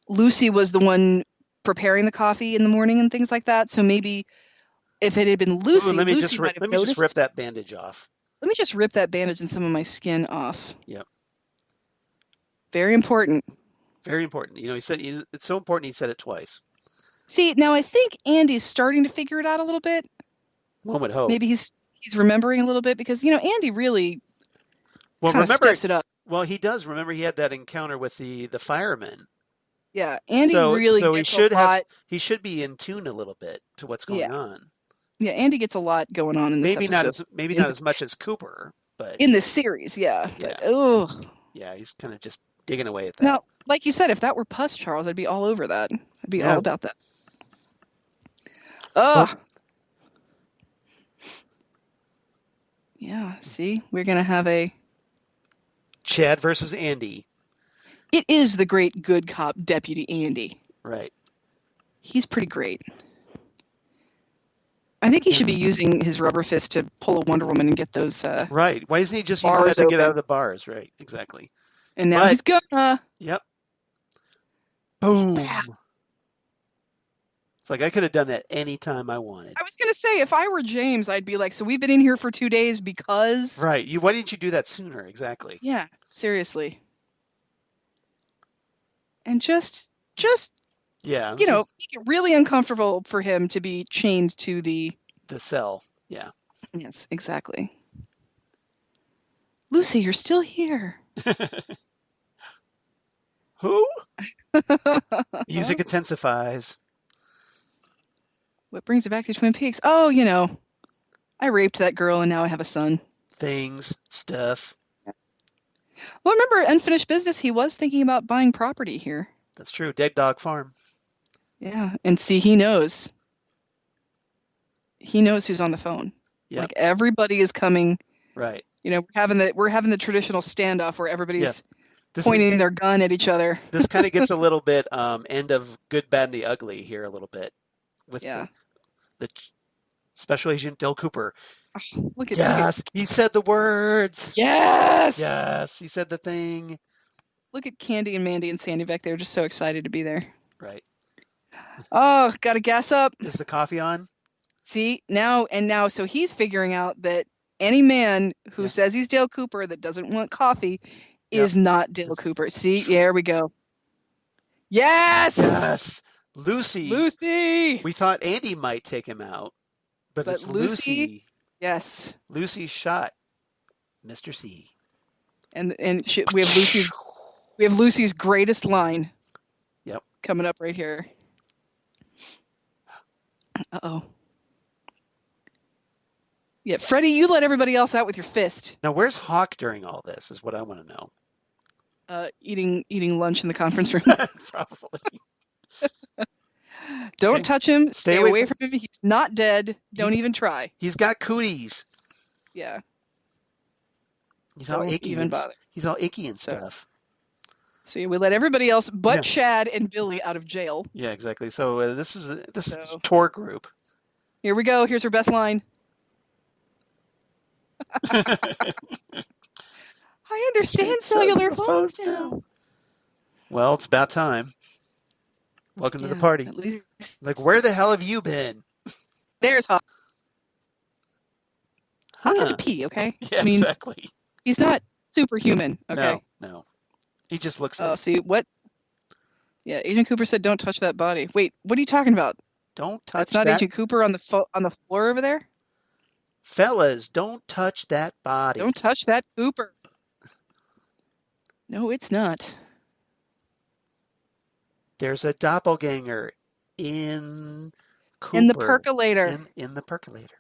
Lucy was the one preparing the coffee in the morning and things like that. So maybe if it had been Lucy, let me Lucy just rip that bandage off. Let me just rip that bandage and some of my skin off. Yep. Very important. Very important. He said it's so important he said it twice. See, now I think Andy's starting to figure it out a little bit. One would hope. Maybe he's remembering a little bit because Andy really steps it up. Well, he does. Remember, he had that encounter with the fireman. Yeah, Andy really. So he should be in tune a little bit to what's going on. Yeah, Andy gets a lot going on in this episode. Maybe not as much as Cooper, but in this series, yeah. Yeah, he's kind of just digging away at that. Now, like you said, if that were pus, Charles, I'd be all over that. I'd be all about that. Yeah, see? We're going to have a Chad versus Andy. It is the great good cop Deputy Andy. Right. He's pretty great. I think he should be using his rubber fist to pull a Wonder Woman and get those right. Why doesn't he just use that to get out of the bars? Right, exactly. And now he's gonna. Yep. Boom. Yeah. It's like I could have done that any time I wanted. I was going to say, if I were James, I'd be like, so we've been in here for 2 days because... Right. Why didn't you do that sooner? Exactly. Yeah, seriously. And just yeah, make it really uncomfortable for him to be chained to the cell. Yeah. Yes, exactly. Lucy, you're still here. Who? Music intensifies. What brings it back to Twin Peaks? Oh, I raped that girl and now I have a son. Stuff. Well, remember, Unfinished Business, he was thinking about buying property here. That's true. Dead Dog Farm. Yeah, and see, he knows. He knows who's on the phone. Yep. Like, everybody is coming. Right. We're having the traditional standoff where everybody's pointing their gun at each other. This kind of gets a little bit end of Good, Bad, and the Ugly here a little bit. With the Special Agent Del Cooper. Oh, look at yes, he said the words. Yes, he said the thing. Look at Candy and Mandy and Sandy back there, just so excited to be there. Right. Oh, gotta gas up. Is the coffee on? See, now, so he's figuring out that any man who says he's Dale Cooper that doesn't want coffee is not Dale Cooper. See, there we go. Yes. Lucy. We thought Andy might take him out, but it's Lucy. Yes. Lucy shot Mr. C. And we have Lucy's greatest line. Yep. Coming up right here. Uh-oh. Yeah, Freddie, you let everybody else out with your fist. Now, where's Hawk during all this is what I want to know. Eating lunch in the conference room. Probably. Don't touch him. Stay away from him. He's not dead. Don't even try. He's got cooties. Yeah. He's all Don't icky even and bother. he's all icky and stuff. So we let everybody else but Shad and Billy out of jail. Yeah, exactly. So this is tour group. Here we go. Here's her best line. I understand cellular phones now. Well, it's about time. Welcome to the party. At least... Like, where the hell have you been? There's Hawk. Hawk had to pee, okay? Yeah, exactly. He's not superhuman, okay? No. He just looks like... see, what? Yeah, Agent Cooper said don't touch that body. Wait, what are you talking about? Don't touch That's not that... Agent Cooper on the floor over there? Fellas, don't touch that body. Don't touch that Cooper. No, it's not. There's a doppelganger in Cooper. In the percolator. In the percolator.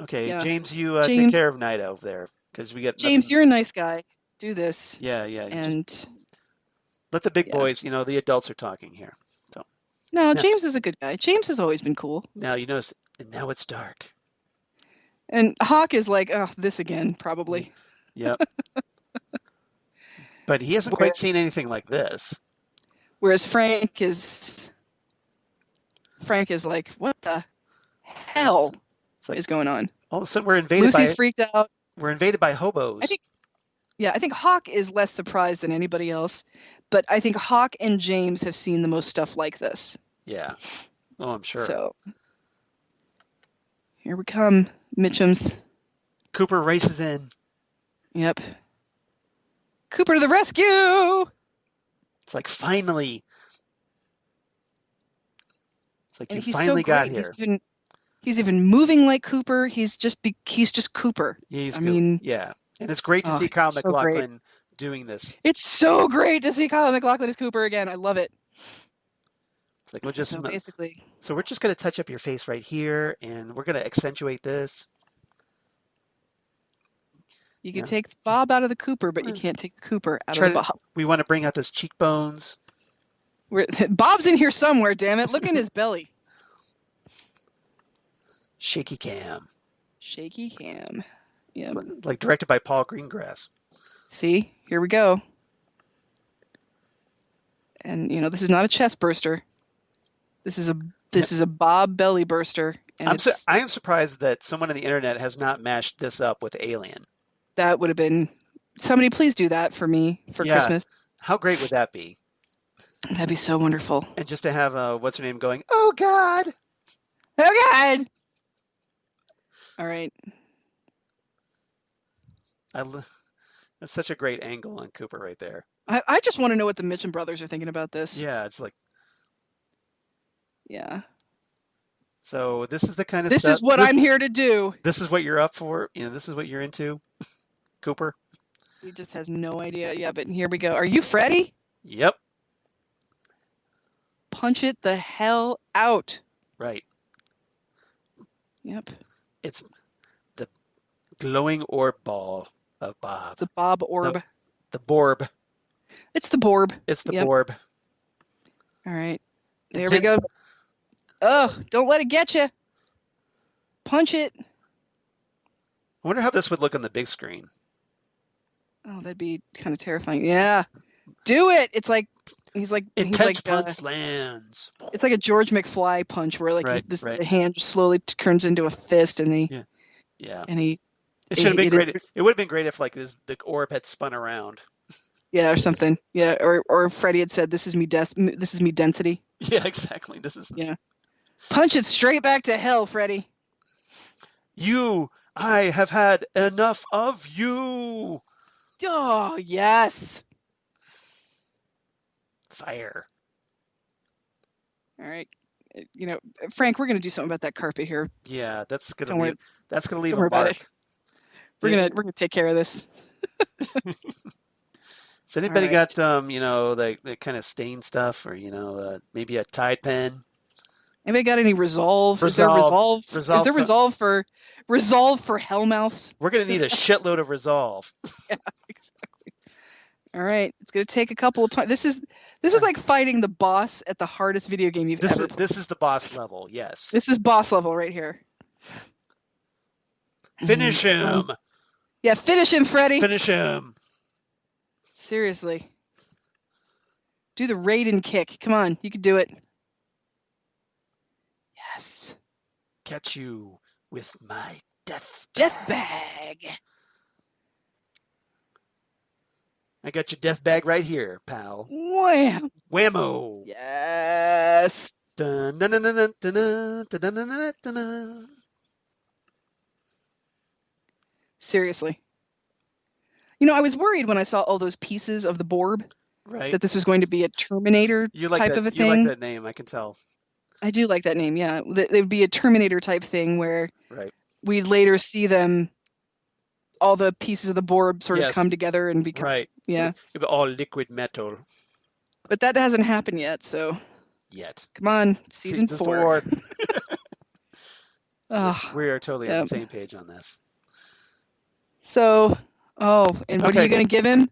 Okay, yeah. James, you James, take care of Night over there, because we get James, you're a nice guy. Do this. Yeah. And let the big boys, the adults are talking here. So no, James is a good guy. James has always been cool. Now you notice, and now it's dark. And Hawk is like, oh, this again, probably. Yep. But he hasn't quite seen anything like this. Whereas Frank is like, what the hell is going on? All of a sudden, we're invaded. Lucy's freaked out. We're invaded by hobos. I think Hawk is less surprised than anybody else, but I think Hawk and James have seen the most stuff like this. Yeah. Oh, I'm sure. So here we come, Mitchums. Cooper races in. Yep. Cooper to the rescue! It's like finally. It's like and you finally got here. He's even moving like Cooper. He's just Cooper. Yeah, yeah. And it's great to see Kyle MacLachlan doing this. It's so great to see Kyle MacLachlan as Cooper again. I love it. It's like we're just So we're just going to touch up your face right here, and we're going to accentuate this. You can take Bob out of the Cooper, but you can't take Cooper out of the Bob. We want to bring out those cheekbones. Bob's in here somewhere, damn it. Look in his belly. Shaky cam. Shaky cam. Yeah. Like directed by Paul Greengrass. See? Here we go. And, this is not a chest burster. This is a Bob belly burster. And I am surprised that someone on the internet has not mashed this up with Alien. That would have been... Somebody please do that for me for Christmas. How great would that be? That'd be so wonderful. And just to have, what's her name going, oh, God! Oh, God! All right. That's such a great angle on Cooper right there. I just want to know what the Mitchum brothers are thinking about this. Yeah, it's like... Yeah. So this is the kind of stuff... This is what I'm here to do. This is what you're up for? This is what you're into? Cooper? He just has no idea. Yeah, but here we go. Are you Freddy? Yep. Punch it the hell out. Right. Yep. It's the glowing orb ball of Bob. The Bob orb. The Borb. It's the Borb. It's the Borb. All right. There we go. Oh, don't let it get you. Punch it. I wonder how this would look on the big screen. Oh, that'd be kind of terrifying. Yeah. Do it. It's like intense punch lands. It's like a George McFly punch where the hand slowly turns into a fist and he it should have been great. It would have been great if the orb had spun around. Yeah, or something. Yeah, or Freddy had said, "This is me density." Yeah, exactly. Punch it straight back to hell, Freddy. I have had enough of you. Oh, yes. Fire. All right. Frank, we're going to do something about that carpet here. Yeah, that's going to leave a mark. We're going to take care of this. Has anybody got the kind of stain stuff or maybe a Tide pen? Anybody got any resolve? Is there resolve? Is there resolve for hellmouths? We're going to need a shitload of resolve. Yeah, exactly. All right, it's going to take a couple of times. This is like fighting the boss at the hardest video game you've ever played. This is the boss level, yes. This is boss level right here. Finish him. Yeah, finish him, Freddy. Finish him. Seriously. Do the Raiden kick. Come on, you can do it. Yes. Catch you with my death bag. I got your death bag right here, pal. Wham! Whammo! Yes. Dun, dun, dun, dun, dun, dun, dun, dun, dun, dun, dun, dun. Seriously. I was worried when I saw all those pieces of the Borb that this was going to be a Terminator type of a thing. You like that name, I can tell. I do like that name, yeah. It would be a Terminator type thing where we'd later see them, all the pieces of the Borb sort of come together and become... Right. Yeah. All liquid metal. But that hasn't happened yet, so... Come on, season 4. We are totally on the same page on this. So, and what are you going to give him?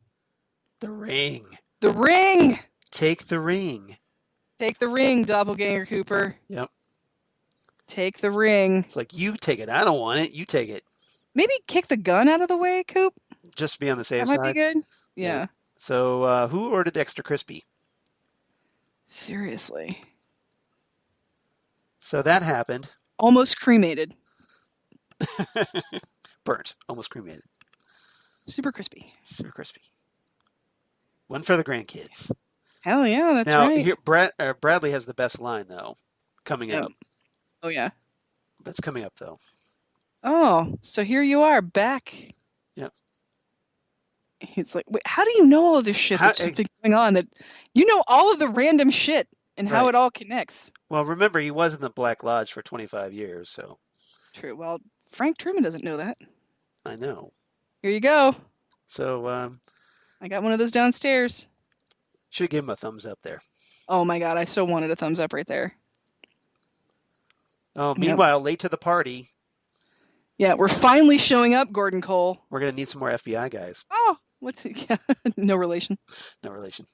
The ring. The ring! Take the ring. Take the ring, Doppelganger Cooper. Yep. Take the ring. It's like, you take it. I don't want it. You take it. Maybe kick the gun out of the way, Coop? Just to be on the safe side. That might be good. Yeah. So, who ordered the extra crispy? Seriously. So that happened. Almost cremated. Burnt. Almost cremated. Super crispy. Super crispy. One for the grandkids. Hell yeah, that's right. Now, here, Bradley has the best line, though, coming up. Oh, yeah? That's coming up, though. Oh, so here you are, back. Yep. He's like, wait, how do you know all of this shit that's been going on? That you know all of the random shit and how it all connects. Well, remember, he was in the Black Lodge for 25 years, so... True. Well, Frank Truman doesn't know that. I know. Here you go. So, I got one of those downstairs. Should give him a thumbs up there. Oh my god, I still wanted a thumbs up right there. Oh, meanwhile, late to the party. Yeah, we're finally showing up, Gordon Cole. We're going to need some more FBI guys. Oh, what's it? Yeah, no relation. No relation.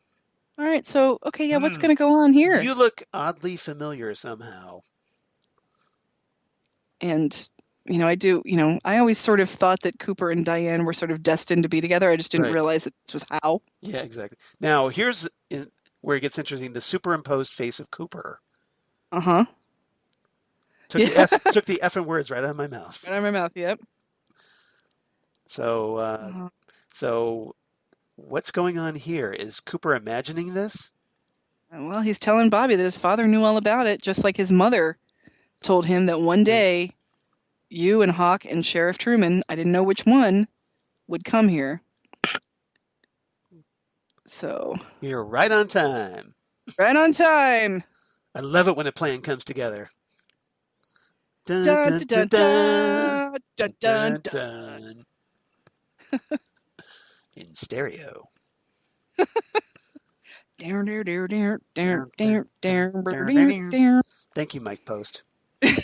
All right, so, okay, yeah, what's going to go on here? You look oddly familiar somehow. And, I always sort of thought that Cooper and Diane were sort of destined to be together. I just didn't realize that this was how. Yeah, exactly. Now, here's where it gets interesting. The superimposed face of Cooper. Uh-huh. Took the effing words right out of my mouth. Right out of my mouth, yep. So, so what's going on here? Is Cooper imagining this? Well, he's telling Bobby that his father knew all about it, just like his mother told him that one day you and Hawk and Sheriff Truman, I didn't know which one, would come here. So... You're right on time. Right on time. I love it when a plan comes together. Dun, dun, dun, dun, dun, dun, dun, dun, dun. In stereo. Thank you, Mike Post.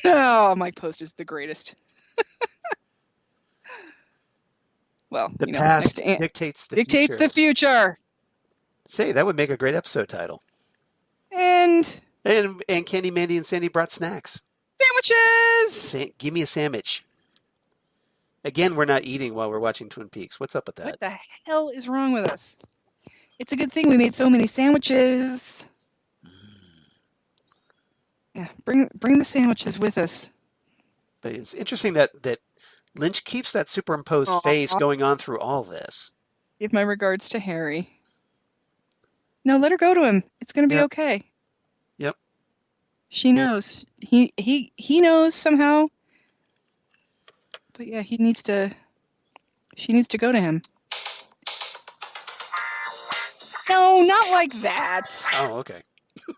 Oh, Mike Post is the greatest. Well, the past dictates the future. Say, that would make a great episode title. And Candy, Mandy, and Sandy brought snacks. Sandwiches! Give me a sandwich. Again, we're not eating while we're watching Twin Peaks. What's up with that? What the hell is wrong with us? It's a good thing we made so many sandwiches. Yeah, bring the sandwiches with us. But it's interesting that Lynch keeps that superimposed face going on through all this. Give my regards to Harry. No, let her go to him. It's going to be okay. Yep. She knows. He knows somehow. But yeah, she needs to go to him. No, not like that. Oh, okay.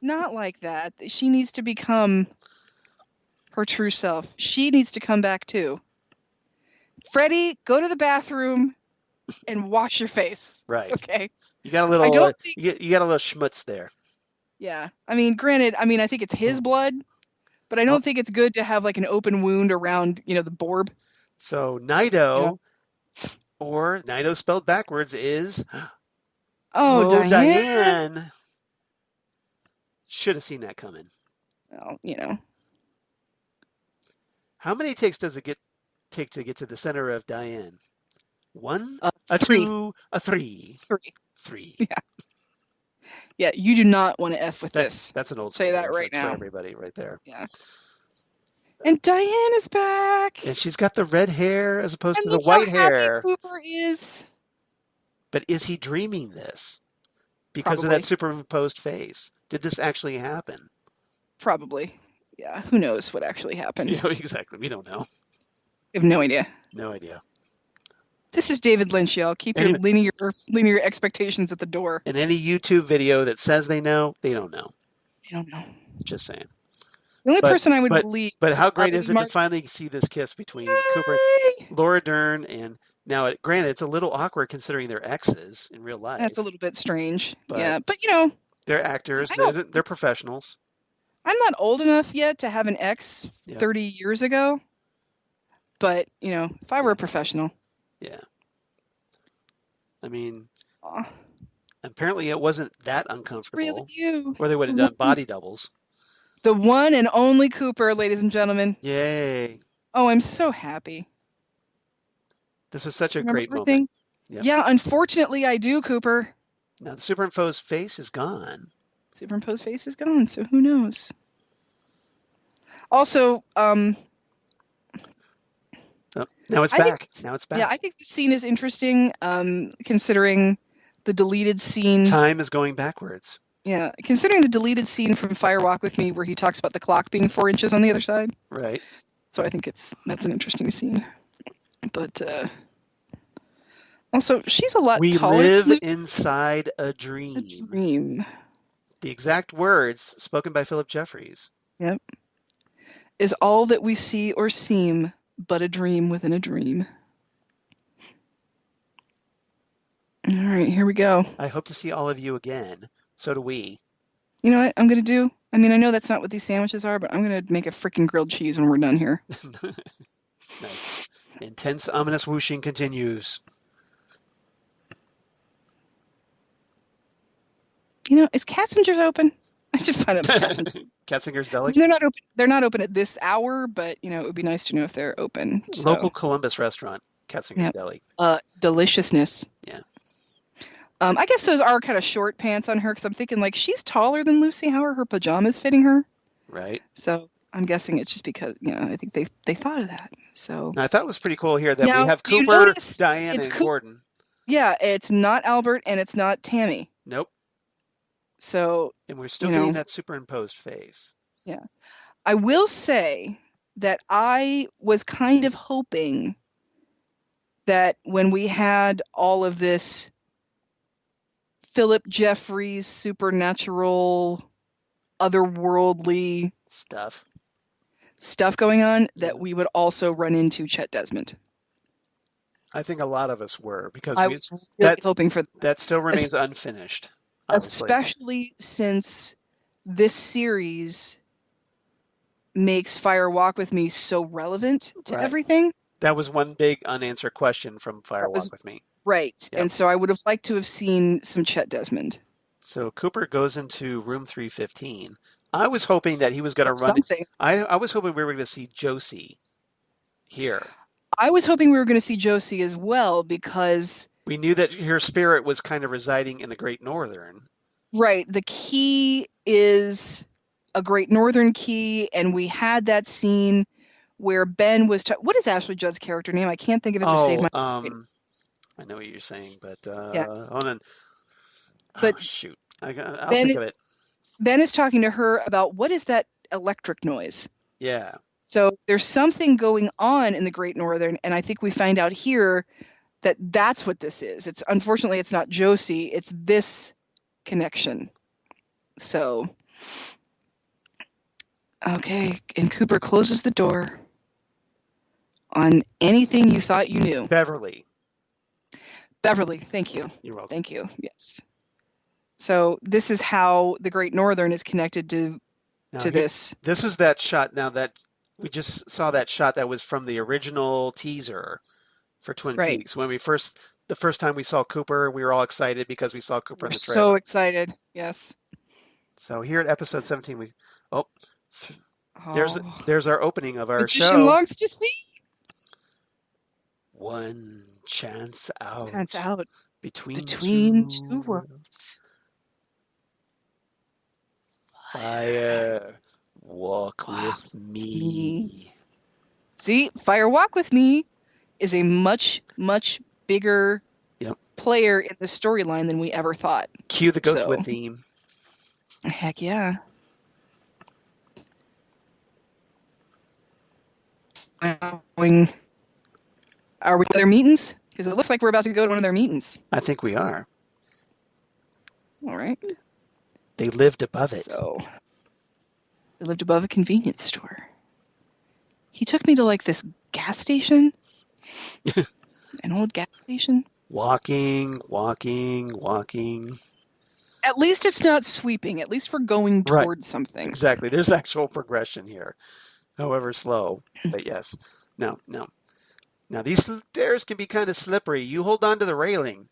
Not like that. She needs to become her true self. She needs to come back too. Freddie, go to the bathroom and wash your face. Right. Okay. You got a little. You got a little schmutz there. Yeah. I mean, granted. I mean, I think it's his blood, but I don't think it's good to have like an open wound around, the Borb. So Nido, or Nido spelled backwards, is. Oh, Diane. Should have seen that coming. Well, How many takes does it take to get to the center of Diane? 1, a 3. 2, a 3. 3. 3. Yeah. Yeah, you do not want to F with this. That's an old Say school that right reference for now. everybody right there. Yeah. And Diane is back. And she's got the red hair as opposed to And the look how white happy hair. Cooper is. But is he dreaming this? Because of Probably. that superimposed face. Did this actually happen? Probably. Yeah, who knows what actually happened. Yeah, exactly. We don't know. We have no idea. No idea. This is David Lynch, y'all. Keep your linear expectations at the door. And any YouTube video that says they know, they don't know. They don't know. Just saying. The only person I would believe. But how great is it to finally see this kiss between Cooper, Laura Dern, and now, granted, it's a little awkward considering they're exes in real life. That's a little bit strange. But yeah, but you know. They're actors. They're professionals. I'm not old enough yet to have an ex 30 years ago. But, you know, if I were a professional. Yeah. I mean, apparently it wasn't that uncomfortable. It's really you. Or they would have done body doubles. The one and only Cooper, ladies and gentlemen. Yay. Oh, I'm so happy. This was such a great moment. Yep. Yeah, unfortunately I do, Cooper. Now the superimposed face is gone. Superimposed face is gone, so who knows? Also, now it's back. Now it's back. Yeah, I think the scene is interesting, considering the deleted scene. Time is going backwards. Yeah, considering the deleted scene from Fire Walk with Me where he talks about the clock being 4 inches on the other side. Right. So I think that's an interesting scene. But also, she's a lot taller. We live inside a dream. A dream. The exact words spoken by Philip Jeffries. Yep. Is all that we see or seem but a dream within a dream. All right, here we go. I hope to see all of you again. So do we. You know what I'm going to do? I mean, I know that's not what these sandwiches are, but I'm going to make a freaking grilled cheese when we're done here. Nice. Intense, ominous whooshing continues. You know, is Katzinger's open? I should find out Katzinger's. Katzinger's Deli? They're not open. They're not open at this hour, but, you know, it would be nice to know if they're open. So. Local Columbus restaurant, Katzinger's Deli. Deliciousness. Yeah. I guess those are kind of short pants on her because I'm thinking, like, she's taller than Lucy. How are her pajamas fitting her? Right. So I'm guessing it's just because, you know, I think they thought of that. So now, I thought it was pretty cool here that we have Cooper, Diane, and Gordon. Yeah, it's not Albert and it's not Tammy. Nope. So, and we're still getting that superimposed face. Yeah. I will say that I was kind of hoping that when we had all of this Philip Jeffries supernatural, otherworldly stuff going on, that we would also run into Chet Desmond. I think a lot of us were, because I was really hoping for that. That still remains unfinished. Obviously. Especially since this series makes Fire Walk with Me so relevant to everything. That was one big unanswered question from Fire Walk with Me. Right. Yep. And so I would have liked to have seen some Chet Desmond. So Cooper goes into room 315. I was hoping that he was going to run. I was hoping we were going to see Josie here. I was hoping we were going to see Josie as well, because we knew that her spirit was kind of residing in the Great Northern. Right. The key is a Great Northern key, and we had that scene where Ben was... what is Ashley Judd's character name? I can't think of it to save my... I know what you're saying, but hold on. But shoot. I'll think of it. Ben is talking to her about what is that electric noise? Yeah. So there's something going on in the Great Northern, and I think we find out here that that's what this is. Unfortunately, it's not Josie. It's this connection. So, okay, and Cooper closes the door on anything you thought you knew. Beverly, thank you. You're welcome. Thank you, yes. So this is how the Great Northern is connected to this. This is that shot now that we just saw, that shot that was from the original teaser for Twin Peaks. When the first time we saw Cooper, we were all excited because we saw Cooper in the trailer. So excited, yes. So here at episode 17, there's our opening of our Magician show. longs to see. 1, Chance Pants out out between between two two. worlds. Fire, walk Walk with with me. me. See, Fire Walk with Me is a much, much bigger Yep. player in the storyline than we ever thought. Cue the Ghostwood So, theme. heck yeah. Are we at their meetings? Because it looks like we're about to go to one of their meetings. I think we are. All right. They lived above it. So, they lived above a convenience store. He took me to like this gas station. An old gas station. Walking, walking, walking. At least it's not sweeping. At least we're going Right. towards something. Exactly. There's actual progression here, however slow. But yes. No, no. Now, these stairs can be kind of slippery. You hold on to the railing.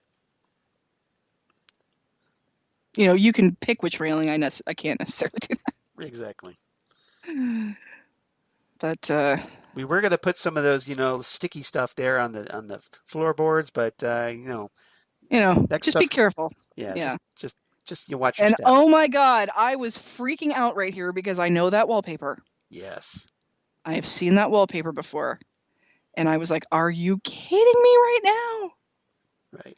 You know, you can pick which railing. I can't necessarily do Exactly. that. But we were going to put some of those, sticky stuff there on the floorboards, but that just stuff, be careful. yeah. Just you watch your And step. oh my God, I was freaking out right here because I know that wallpaper. Yes. I have seen that wallpaper before. And I was like, are you kidding me right now? Right.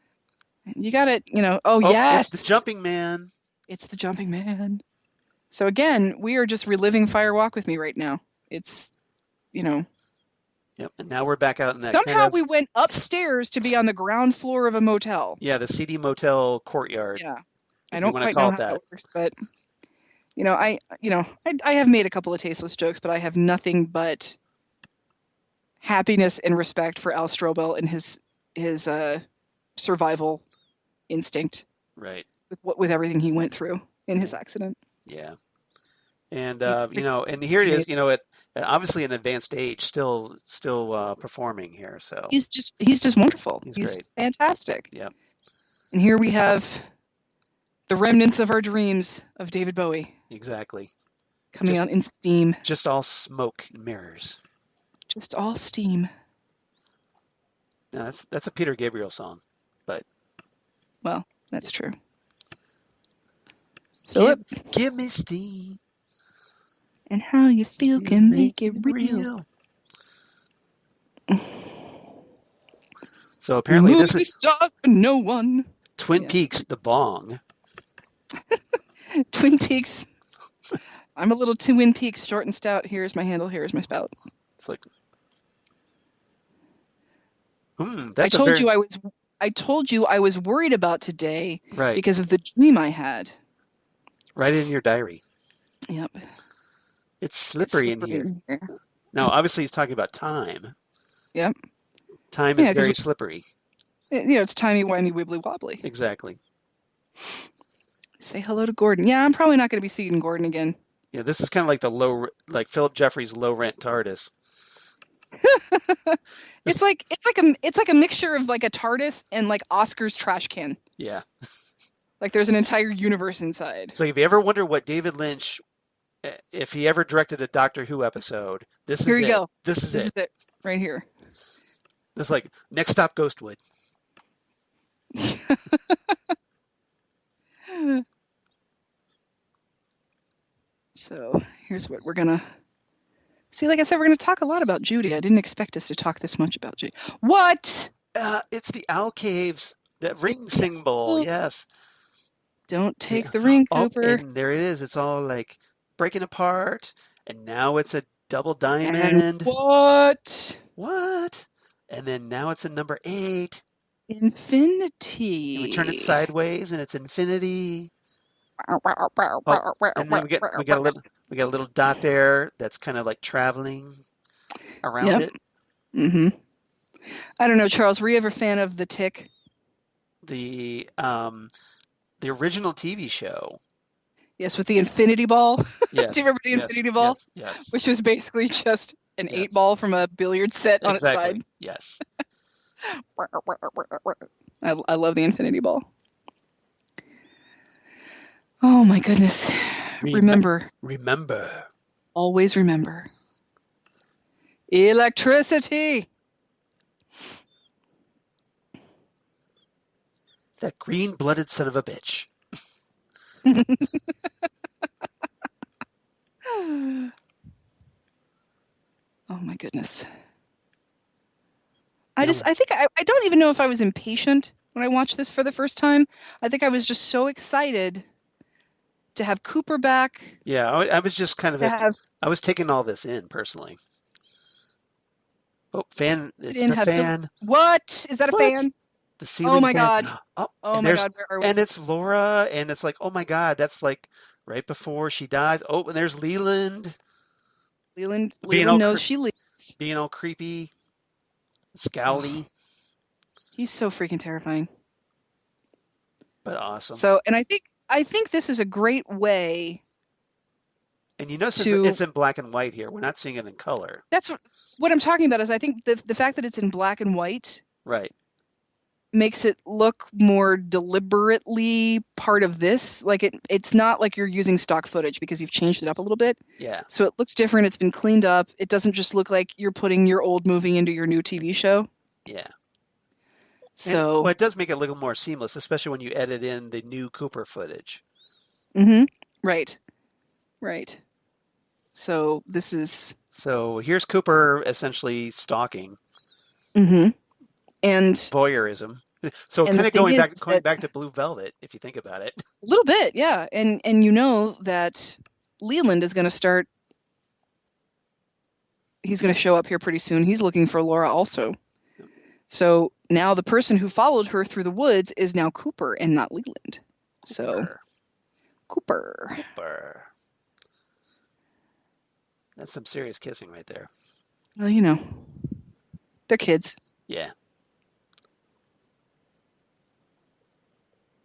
You got it, oh yes. It's the jumping man. It's the jumping man. So again, we are just reliving Fire Walk with Me right now. It's, Yep. And now we're back out in that somehow we went upstairs to be on the ground floor of a motel. Yeah, the CD motel courtyard. Yeah. I don't quite know how that works, but I have made a couple of tasteless jokes, but I have nothing but happiness and respect for Al Strobel and his survival instinct. Right. With everything he went through in his accident. Yeah. And and here it is, at obviously an advanced age, still performing here. So he's just wonderful. He's great. Fantastic. Yep. And here we have the remnants of our dreams of David Bowie. Exactly. Coming out in steam. Just all smoke and mirrors. Just all steam. No, that's a Peter Gabriel song, but well, that's true. Philip, give me steam. And how you feel can make it real. So apparently this is stop no one. Twin Peaks, the bong. Twin Peaks. I'm a little Twin Peaks, short and stout. Here's my handle. Here's my spout. It's like, I told you I was worried about today, right? Because of the dream I had. Right in your diary. Yep. It's slippery in here. Now, obviously, he's talking about time. Yep. Time is very slippery. It's timey-wimey, wibbly-wobbly. Exactly. Say hello to Gordon. Yeah, I'm probably not going to be seeing Gordon again. Yeah, this is kind of like Philip Jeffries' low-rent TARDIS. It's like a mixture of like a TARDIS and like Oscar's trash can. Yeah. Like there's an entire universe inside. So if you ever wonder what David Lynch, if he ever directed a Doctor Who episode, this is it. Here you go. This is it. Right here. It's like, next stop, Ghostwood. So here's what we're going to... See, like I said, we're going to talk a lot about Judy. I didn't expect us to talk this much about Judy. What? It's the owl caves, that ring symbol, yes. Don't take the ring, Cooper. And there it is. It's all like breaking apart. And now it's a double diamond. And what? What? And then now it's a number 8. Infinity. And we turn it sideways and it's infinity. And then we get a little dot there that's kind of like traveling around it. Mm-hmm. I don't know, Charles, were you ever a fan of The Tick? The original TV show. Yes, with the infinity ball. Yes. Do you remember the infinity ball? Yes. Which was basically just an 8 ball from a billiard set on its side. Yes. I love the infinity ball. Oh my goodness. Remember. Always remember. Electricity. That green-blooded son of a bitch. Oh my goodness. You I think I don't even know if I was impatient when I watched this for the first time. I think I was just so excited to have Cooper back. Yeah, I was just kind of To I was taking all this in personally. Oh, fan! It's the have Phil. fan. What? Is that a What? fan? The Oh ceiling my fan. god. Oh, Oh and my there's god, where are we? and it's Laura, and it's like, oh my God, that's like right before she dies. Oh, and there's Leland Leland knows she leads. being all creepy, scowly, Oh, he's so freaking terrifying. but awesome. So, and I think this is a great way And you notice to. it's in black and white here. We're not seeing it in color. That's what I'm talking about. Is I think the fact that it's in black and white Right. makes it look more deliberately part of this. Like it's not like you're using stock footage because you've changed it up a little bit. Yeah. So it looks different. It's been cleaned up. It doesn't just look like you're putting your old movie into your new TV show. Yeah. So well, it does make it look more seamless, especially when you edit in the new Cooper footage. Right. Right. So this is. So here's Cooper essentially stalking. And voyeurism. So kind of going back to Blue Velvet, if you think about it. A little bit, yeah. And you know that Leland is going to start. He's going to show up here pretty soon. He's looking for Laura also. Yep. So now the person who followed her through the woods is now Cooper and not Leland. So Cooper. That's some serious kissing right there. Well, you know, they're kids. Yeah.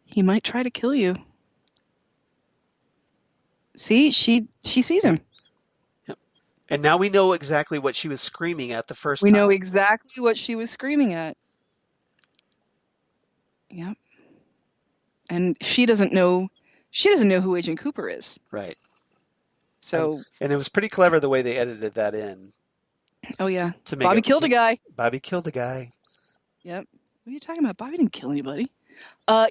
He might try to kill you. See, she sees him. Yep. And now we know exactly what she was screaming at the first time. We know exactly what she was screaming at. Yep. And she doesn't know who Agent Cooper is. Right. So and it was pretty clever the way they edited that in. Oh yeah. Bobby killed a guy. Bobby killed a guy. Yep. What are you talking about? Bobby didn't kill anybody.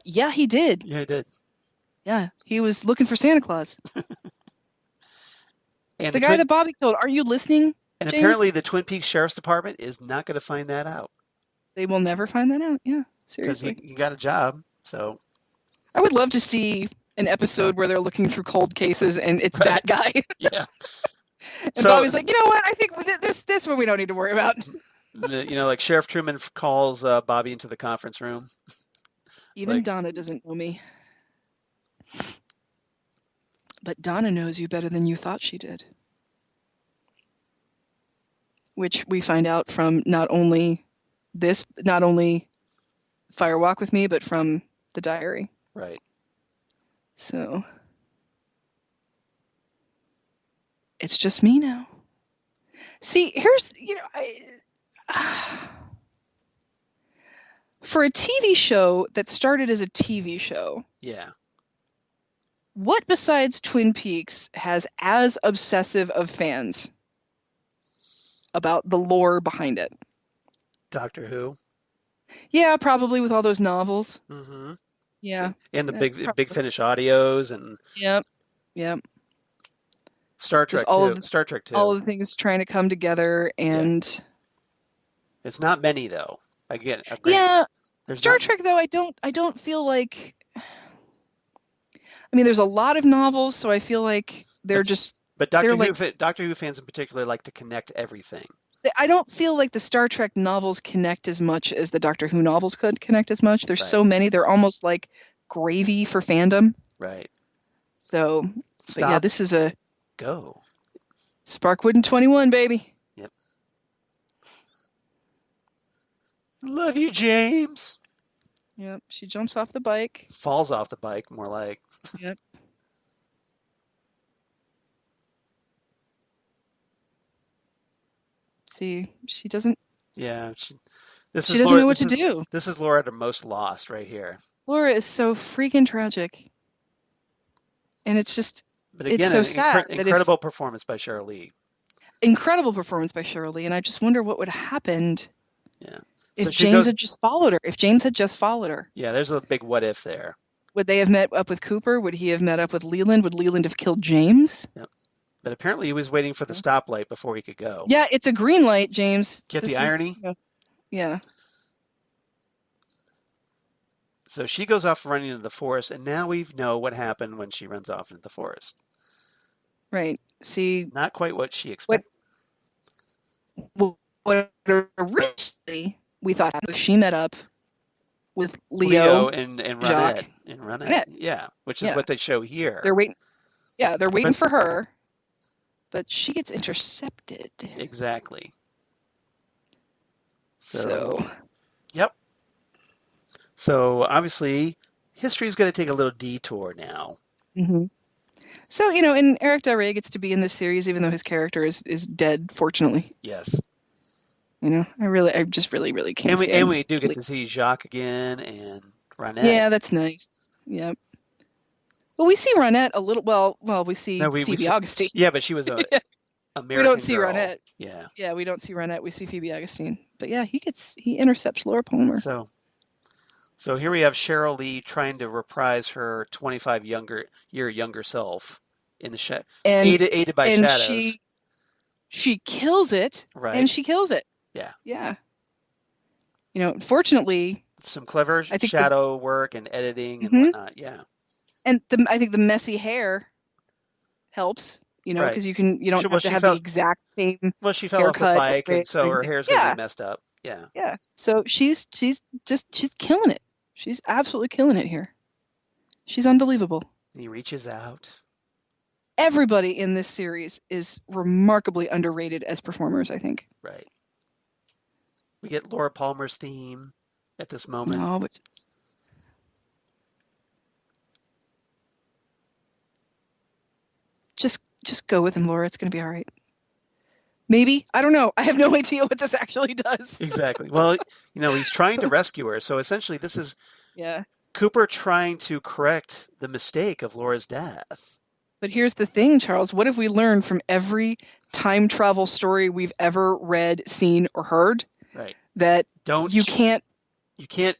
Yeah, he did. Yeah, he did. Yeah, he was looking for Santa Claus. And the guy that Bobby killed. Are you listening? And James? Apparently the Twin Peaks Sheriff's Department is not going to find that out. They will never find that out. Yeah, seriously. Because he got a job, so. I would love to see an episode where they're looking through cold cases and it's that guy. Yeah. And so, Bobby's like, you know what? I think this one we don't need to worry about. You know, like Sheriff Truman calls Bobby into the conference room. Even Donna doesn't know me. But Donna knows you better than you thought she did. Which we find out from not only Fire Walk with Me, but from the diary. Right. So it's just me now. See, here's, for a TV show that started as a TV show. Yeah. What besides Twin Peaks has as obsessive of fans about the lore behind it? Doctor Who. Yeah, probably with all those novels. Mm-hmm. Yeah. And the Big Finish audios and. Yep. Star Trek too. Star Trek too. All of the things trying to come together and. It's not many though. Again. Yeah. Star Trek though, I don't feel like. I mean, there's a lot of novels, so I feel like they're just. But Doctor Who fans in particular like to connect everything. I don't feel like the Star Trek novels connect as much as the Doctor Who novels could connect as much. There's so many; they're almost like gravy for fandom. Right. So, yeah, this is a go. Sparkwood and 21, baby. Yep. Love you, James. Yep. She jumps off the bike. Falls off the bike, more like. Yep. See, she doesn't. Yeah, she doesn't know what to do. This is Laura at her most lost right here. Laura is so freaking tragic, and it's just. But again, it's so sad. Incredible performance by Sheryl Lee. Incredible performance by Sheryl Lee, and I just wonder what would have happened. Yeah. If James had just followed her, Yeah, there's a big what if there. Would they have met up with Cooper? Would he have met up with Leland? Would Leland have killed James? Yep. But apparently he was waiting for the stoplight before he could go. Yeah, it's a green light, James. Get the irony? Yeah. So she goes off running into the forest, and now we know what happened when she runs off into the forest. Right. See, not quite what she expected. What originally we thought was she met up with Leo and Ronette. Yeah, which is what they show here. They're waiting. Yeah, they're waiting for her, but she gets intercepted. Exactly. So. Yep. So obviously, history is going to take a little detour now. Mm-hmm. So, and Eric Del Rey gets to be in this series, even though his character is dead, fortunately. Yes. I just really, really can't stand. And we do get to see Jacques again and Ronette. Yeah, that's nice. Yep. Well, we see Ronette a little. Well, we see Phoebe Augustine. Yeah, but she was a American We don't see girl. Ronette. Yeah. Yeah, we don't see Ronette. We see Phoebe Augustine. But yeah, he intercepts Laura Palmer. So here we have Sheryl Lee trying to reprise her 25 year younger self in the aided by shadows. She kills it. Right. And she kills it. Yeah. Yeah. Fortunately, some clever shadow work and editing and whatnot. Yeah. And I think the messy hair helps, because you don't have to have the exact same. Well, she fell off the bike, and so her hair's going to be messed up. Yeah. Yeah. So she's killing it. She's absolutely killing it here. She's unbelievable. He reaches out. Everybody in this series is remarkably underrated as performers, I think. Right. We get Laura Palmer's theme at this moment. No, but just go with him, Laura. It's going to be all right. Maybe. I don't know. I have no idea what this actually does. Exactly. Well, he's trying to rescue her. So essentially this is Cooper trying to correct the mistake of Laura's death. But here's the thing, Charles. What have we learned from every time travel story we've ever read, seen, or heard? Right. That you can't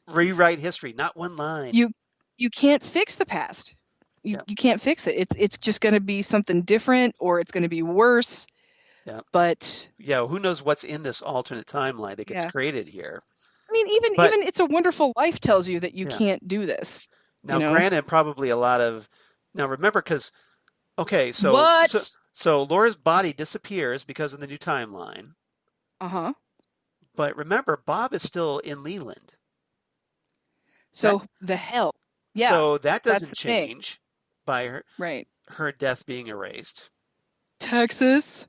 rewrite history. Not one line. You can't fix the past. You can't fix it. It's just going to be something different, or it's going to be worse. Yeah. But who knows what's in this alternate timeline that gets created here? I mean, even It's a Wonderful Life tells you that you can't do this. Now, granted, probably a lot of remember because so Laura's body disappears because of the new timeline. Uh-huh. But remember, Bob is still in Leland. So the hell. Yeah. So that doesn't change by her death being erased. Texas.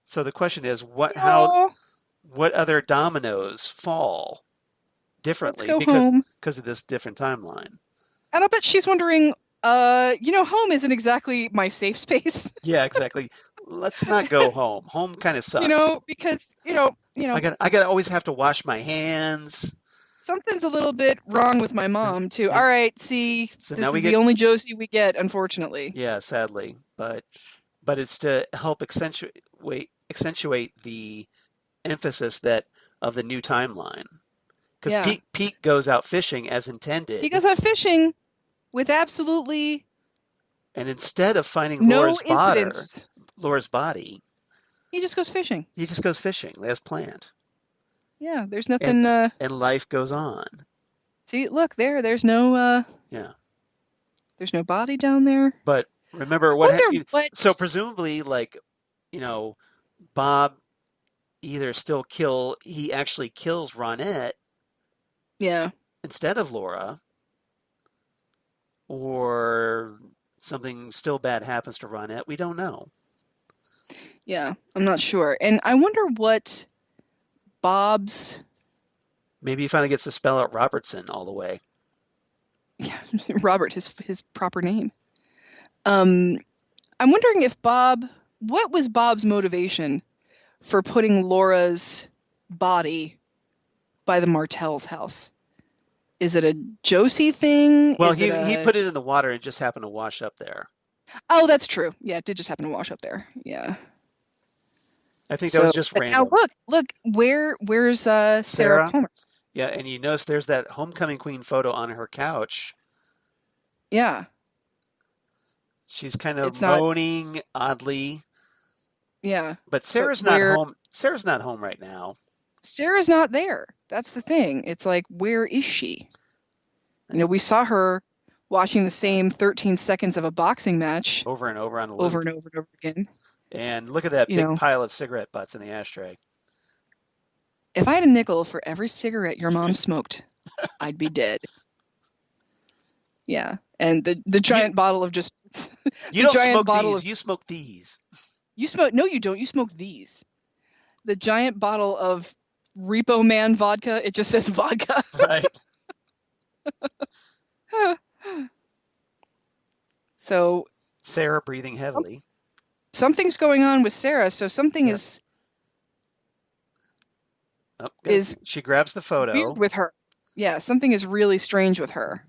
So the question is, what other dominoes fall differently because of this different timeline? And I bet she's wondering, home isn't exactly my safe space. Yeah, exactly. Let's not go home. Home kind of sucks. Because I got always have to wash my hands. Something's a little bit wrong with my mom too. All right, see, so this is the only Josie we get, unfortunately. Yeah, sadly, but it's to help accentuate the emphasis of the new timeline. Because Pete goes out fishing as intended. He goes out fishing with absolutely. And instead of finding Laura's body, he just goes fishing. as planned. Yeah, there's nothing. And life goes on. See, look there. There's no. There's no body down there. But remember what happened. So presumably, Bob either he actually kills Ronette. Yeah. Instead of Laura, or something still bad happens to Ronette. We don't know. Yeah, I'm not sure, and I wonder what Bob's. Maybe he finally gets to spell out Robertson all the way. Yeah, Robert, his proper name. I'm wondering if what was Bob's motivation for putting Laura's body by the Martells' house? Is it a Josie thing? Well, he put it in the water and just happened to wash up there. Oh, that's true. Yeah, it did just happen to wash up there. Yeah. I think that So, was just but now random. look, where's Sarah Sarah? Palmer? Yeah, and you notice there's that homecoming queen photo on her couch. Yeah, She's kind of it's not. moaning oddly, Yeah, but but Sarah's not where home. Sarah's not home right now. Sarah's not there. That's the thing. It's like, where is she? We saw her watching the same 13 seconds of a boxing match Over and over on a over loop. and over and over again. And look at that You big know, pile of cigarette butts in the ashtray. if I had a nickel for every cigarette your mom smoked, I'd be dead. Yeah, and the giant You bottle of just you the don't giant smoke bottle these. of You smoke these. you smoke. No, you don't. You smoke these. The giant bottle of Repo Man vodka. It just says vodka. Right. So Sarah breathing heavily. something's going on with Sarah. So something Yep. is She grabs the photo. weird with her. Yeah, something is really strange with her.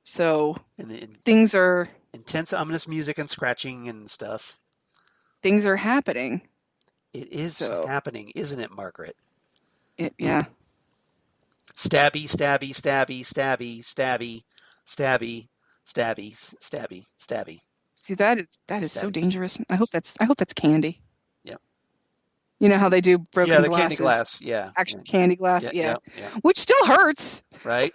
So And things are intense, ominous music and scratching and stuff. things are happening. It is happening, isn't it, Margaret? Yeah. Stabby, stabby, stabby, stabby, stabby, stabby, stabby, stabby, stabby. See, that is so dangerous. I hope that's candy. Yep. You know how they do broken the glasses? candy glass. Yeah. Actually, candy glass. Yeah. Which still hurts. Right.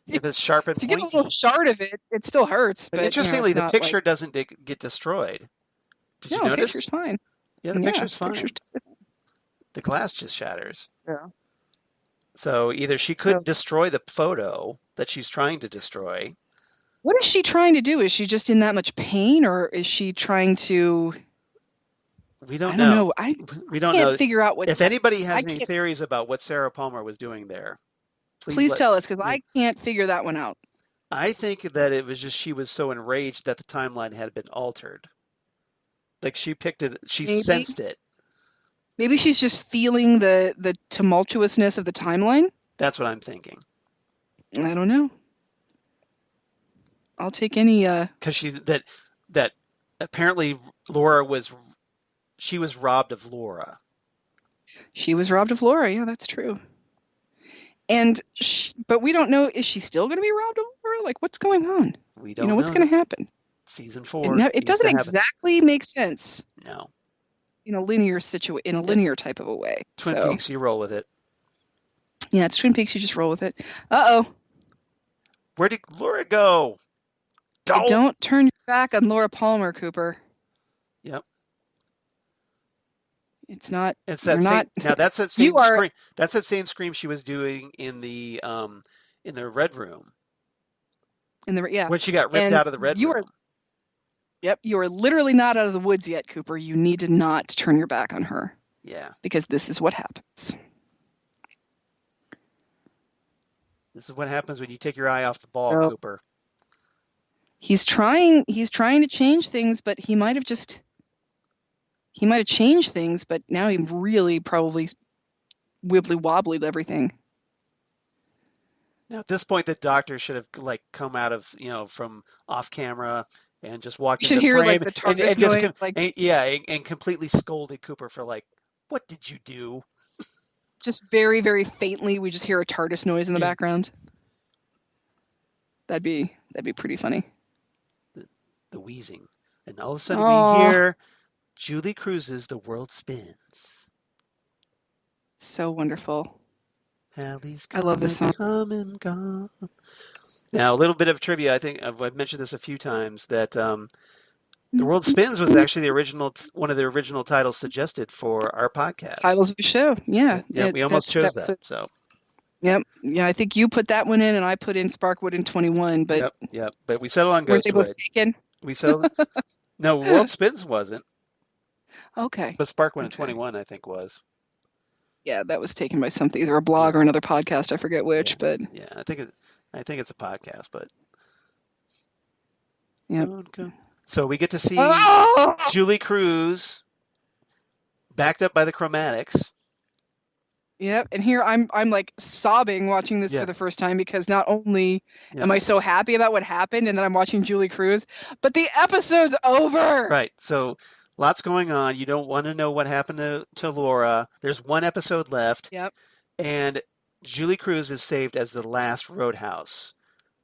If it's sharp and if you pointy. get a little shard of it, it still hurts. But interestingly, the picture doesn't get destroyed. Did you notice? The picture's fine. Yeah, the picture's fine. The glass just shatters. Yeah. So either she could destroy the photo that she's trying to destroy. What is she trying to do? Is she just in that much pain, or is she trying to? We don't know. We don't can't figure out what. If anybody has any theories about what Sarah Palmer was doing there, please tell us, because I can't figure that one out. I think that it was just she was so enraged that the timeline had been altered. Like she picked it, she sensed it. Maybe she's just feeling the tumultuousness of the timeline. That's what I'm thinking. I don't know. I'll take any. Because that apparently she was robbed of Laura. She was robbed of Laura. Yeah, that's true. And but we don't know. Is she still going to be robbed of Laura? Like, what's going on? We don't know what's going to happen. Season 4. It doesn't exactly make sense. No. In a linear linear type of a way. Twin Peaks, you roll with it. Yeah, it's Twin Peaks. You just roll with it. Uh-oh. Where did Laura go? Don't turn your back on Laura Palmer, Cooper. Yep. It's not. It's that same. Now that's that same scream. That's that same scream she was doing in the red room. When she got ripped out of the red room. Yep, you are literally not out of the woods yet, Cooper. You need to not turn your back on her. Yeah. Because this is what happens. This is what happens when you take your eye off the ball, Cooper. He's trying to change things, but he might have changed things, but now he really probably wibbly wobbly everything. Now at this point the doctor should have come out of from off camera and just walked into the frame the TARDIS noise, and completely scolded Cooper for what did you do? Just very, very faintly, we just hear a TARDIS noise in the background. That'd be pretty funny. The wheezing, and all of a sudden we hear Julie Cruise's "The World Spins." So wonderful. Halley's I love this song. Come and gone. Now, a little bit of trivia. I think I've mentioned this a few times that "The World Spins" was actually one of the original titles suggested for our podcast. Titles of the show, yeah. Yeah, we almost chose that. So. Yep. Yeah, I think you put that one in, and I put in Sparkwood in 21. But yep. But we settled on Ghostwood. Weren't they both taken? We settled. No, World Spins wasn't. Okay. But Sparkwood in 21, I think, was. Yeah, that was taken by something, either a blog or another podcast. I forget which, but yeah, I think it's a podcast, but yeah. So we get to see Julie Cruise backed up by the chromatics. Yep, and here I'm like sobbing watching this for the first time because not only am I so happy about what happened and then I'm watching Julie Cruise, but the episode's over. Right. So Lots going on. You don't want to know what happened to Laura. There's one episode left, Yep. and Julie Cruz is saved as the last Roadhouse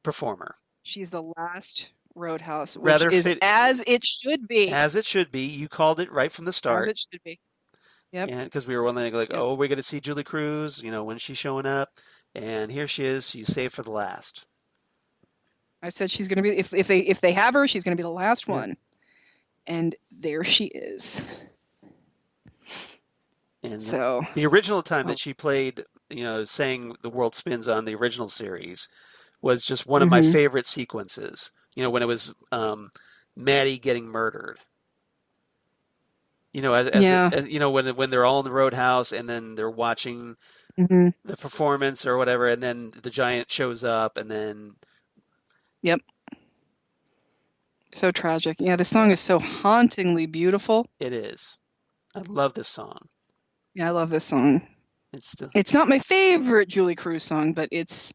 performer. She's the last Roadhouse, which Rather is fit as it should be. as it should be. You called it right from the As start. it should be. Yep. And because we were wondering, like, Yep. oh, we're going to see Julie Cruz, when's she showing up? And here she is. She's saved for the last. I said she's gonna be if they have her, she's gonna be the last Yeah. one. And there she is. And So the original time that she played, sang "The World Spins" on the original series was just one of my favorite sequences. When it was Maddie getting murdered. yeah. When they're all in the Roadhouse and then they're watching hmm the performance or whatever, and then the giant shows up, and then Yep. So tragic. Yeah, the song is so hauntingly beautiful. it is. I love this song. Yeah, I love this song. It's not my favorite Julie Cruz song, but it's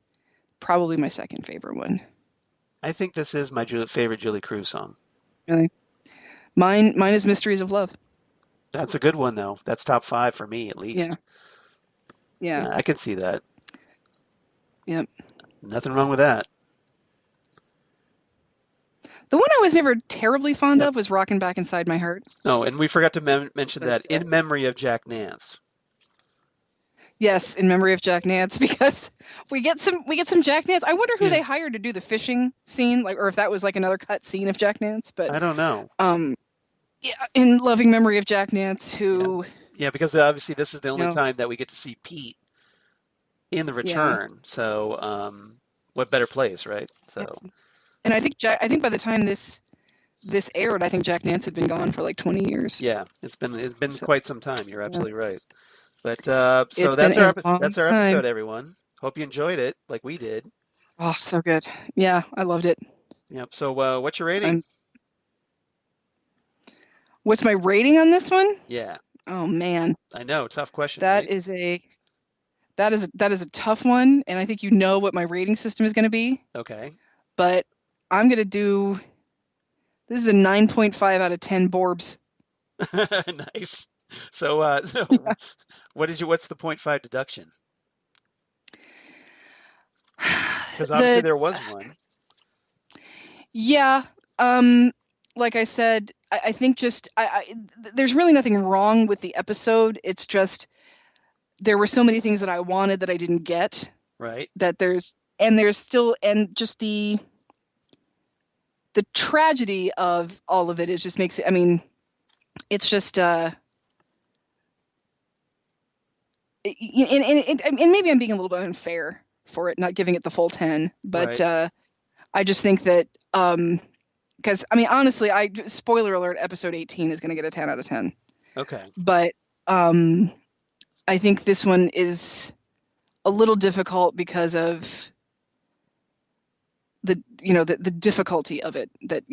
probably my second favorite one. I think this is my favorite Julie Cruz song. Really? Mine is Mysteries of Love. That's a good one, though. That's top 5 for me, at least. Yeah. I can see that. Yep. Nothing wrong with that. The one I was never terribly fond of was Rockin' Back Inside My Heart. No, and we forgot to mention that in memory of Jack Nance. Yes, in memory of Jack Nance, because we get some Jack Nance. I wonder who they hired to do the fishing scene, or if that was like another cut scene of Jack Nance. But I don't know. Yeah, in loving memory of Jack Nance, who. Yeah, because obviously this is the only time that we get to see Pete in the return. Yeah. So, what better place, right? So. And I think by the time this aired, I think Jack Nance had been gone for like 20 years. Yeah, it's been quite some time. You're absolutely right. But so that's our episode, everyone. Hope you enjoyed it, like we did. Oh, so good. Yeah, I loved it. Yep. So, what's your rating? What's my rating on this one? Yeah. Oh man. I know, tough question. That right? is a tough one, and I think you know what my rating system is going to be. Okay. But I'm going to do. This is a 9.5 out of 10 Borbs. Nice. So, what's the 0.5 deduction? Because obviously there was one. Yeah. Like I said, I think there's really nothing wrong with the episode. It's just there were so many things that I wanted that I didn't get. Right. That there's still just the tragedy of all of it is just makes it. I mean, it's just. And maybe I'm being a little bit unfair for it, not giving it the full 10. But right. I just think that. Because, I mean, honestly, spoiler alert, episode 18 is going to get a 10 out of 10. Okay. But I think this one is a little difficult because of the difficulty of it. That,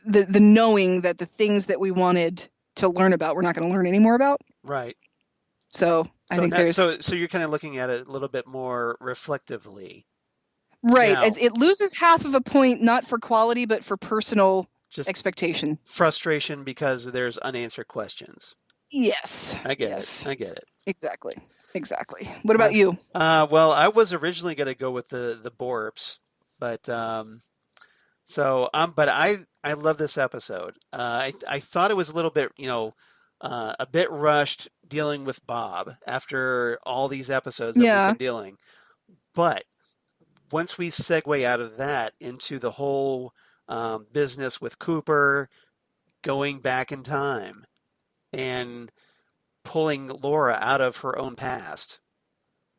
the knowing that the things that we wanted to learn about, we're not going to learn any more about. Right. So I think there's... So you're kind of looking at it a little bit more reflectively. Right. Now, it loses half of a point, not for quality, but for personal expectation. Frustration because there's unanswered questions. Yes. I get it. Exactly. What about you? Well, I was originally going to go with the Borbs, but but I love this episode. I thought it was a little bit, a bit rushed dealing with Bob after all these episodes that we've been dealing. But once we segue out of that into the whole business with Cooper going back in time and pulling Laura out of her own past,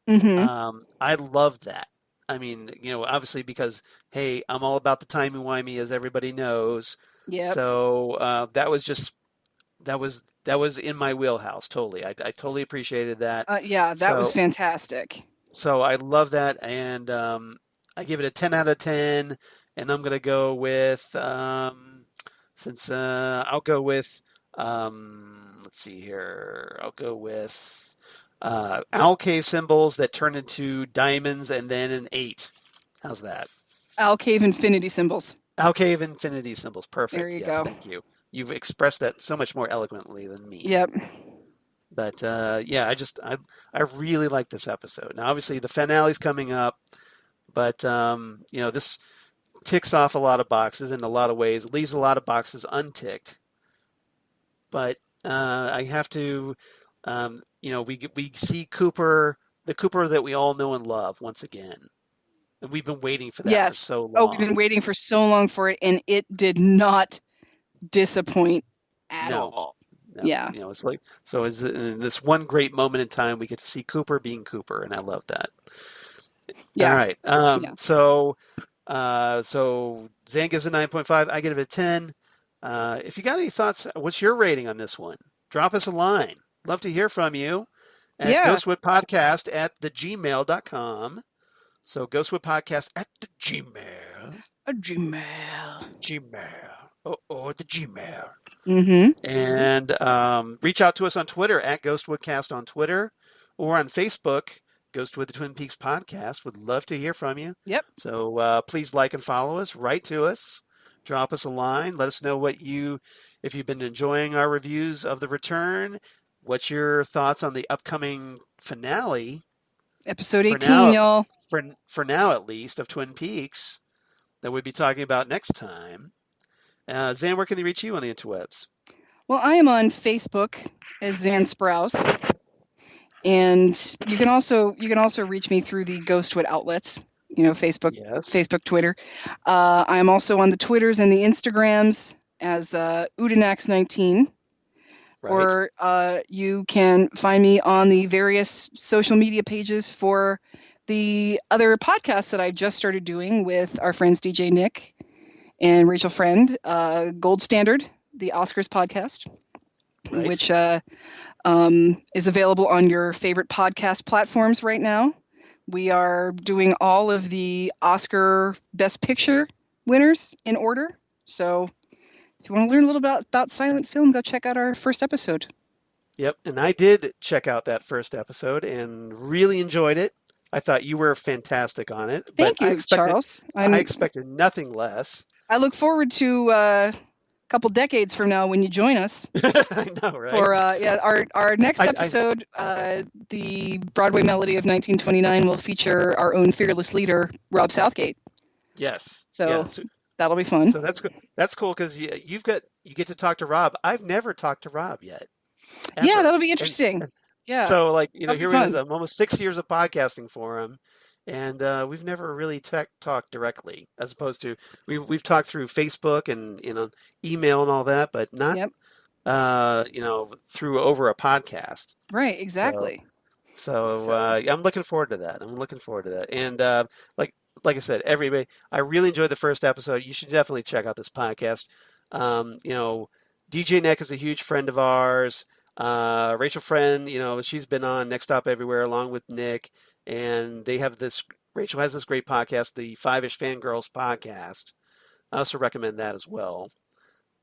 I loved that. I mean, obviously because, hey, I'm all about the timey-wimey, as everybody knows. Yeah. So that was in my wheelhouse, totally. I totally appreciated that. That was fantastic. So I love that, and I give it a 10 out of 10, and I'm going to go with, I'll go with, let's see here, I'll go with owl cave symbols that turn into diamonds and then an 8. How's that? Owl cave infinity symbols. Owl cave infinity symbols, perfect. There you go. Thank you. you've expressed that so much more eloquently than me. Yep. But yeah, I really like this episode. Now, obviously, the finale's coming up, but this ticks off a lot of boxes in a lot of ways. It leaves a lot of boxes unticked. But I have to, we see Cooper, the Cooper that we all know and love, once again. And we've been waiting for that for Yes. so Oh, we've been long. waiting for so long for it, and it did not disappoint at No, all. no. Yeah. It's like, so it's in this one great moment in time, we get to see Cooper being Cooper, and I love that. Yeah. All right. Yeah. So Zan gives a 9.5. I give it a 10. If you got any thoughts, what's your rating on this one? Drop us a line. Love to hear from you at Yeah. ghostwoodpodcast@gmail.com. So ghostwoodpodcast at the Gmail. A Gmail. The Gmail. Mm-hmm. And reach out to us on Twitter at Ghostwoodcast on Twitter or on Facebook, Ghostwood the Twin Peaks Podcast. Would love to hear from you. Yep. So please like and follow us. Write to us. Drop us a line. Let us know if you've been enjoying our reviews of The Return. What's your thoughts on the upcoming finale? Episode 18, y'all. For now, at least, of Twin Peaks that we'll be talking about next time. Zan, where can they reach you on the interwebs? Well, I am on Facebook as Xan Sprouse, and you can also reach me through the Ghostwood outlets. Facebook, Yes. Facebook, Twitter. I'm also on the Twitters and the Instagrams as Udinax19. Right. Or you can find me on the various social media pages for the other podcasts that I just started doing with our friends DJ Nick and Rachel Friend, Gold Standard, the Oscars podcast, Right. which is available on your favorite podcast platforms right now. We are doing all of the Oscar Best Picture winners in order. So if you want to learn a little bit about silent film, go check out our first episode. Yep, and I did check out that first episode and really enjoyed it. I thought you were fantastic on it. Thank but you, Charles. I expected nothing less. I look forward to a couple decades from now when you join us. I know, right? For our next episode, the Broadway Melody of 1929 will feature our own fearless leader, Rob Southgate. Yes. So that'll be fun. So that's good. That's cool because you get to talk to Rob. I've never talked to Rob yet. Ever. Yeah, that'll be interesting. Yeah. So here we are. I'm almost 6 years of podcasting for him, and we've never really talked directly. As opposed to we've talked through Facebook and email and all that, but not through over a podcast. Right. Exactly. So I'm looking forward to that. And like I said, everybody, I really enjoyed the first episode. You should definitely check out this podcast. DJ Nick is a huge friend of ours. Rachel Friend, she's been on Next Stop Everywhere along with Nick, and Rachel has this great podcast, the Five-ish Fangirls podcast. I also recommend that as well.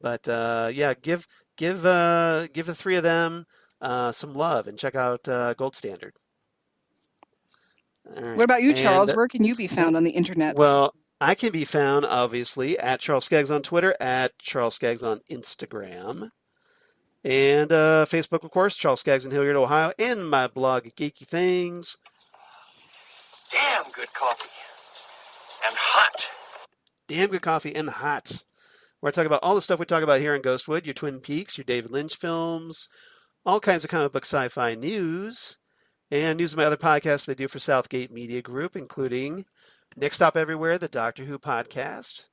But give the three of them some love and check out Gold Standard. All right. What about you, Charles? Where can you be found on the internet? Well, I can be found, obviously, at Charles Skaggs on Twitter, at Charles Skaggs on Instagram, and Facebook, of course, Charles Skaggs in Hilliard, Ohio, and my blog, Geeky Things. Damn good coffee. And hot. Damn good coffee and hot. Where I talk about all the stuff we talk about here in Ghostwood, your Twin Peaks, your David Lynch films, all kinds of comic book sci-fi news, and news of my other podcasts they do for Southgate Media Group, including Next Stop Everywhere, the Doctor Who podcast,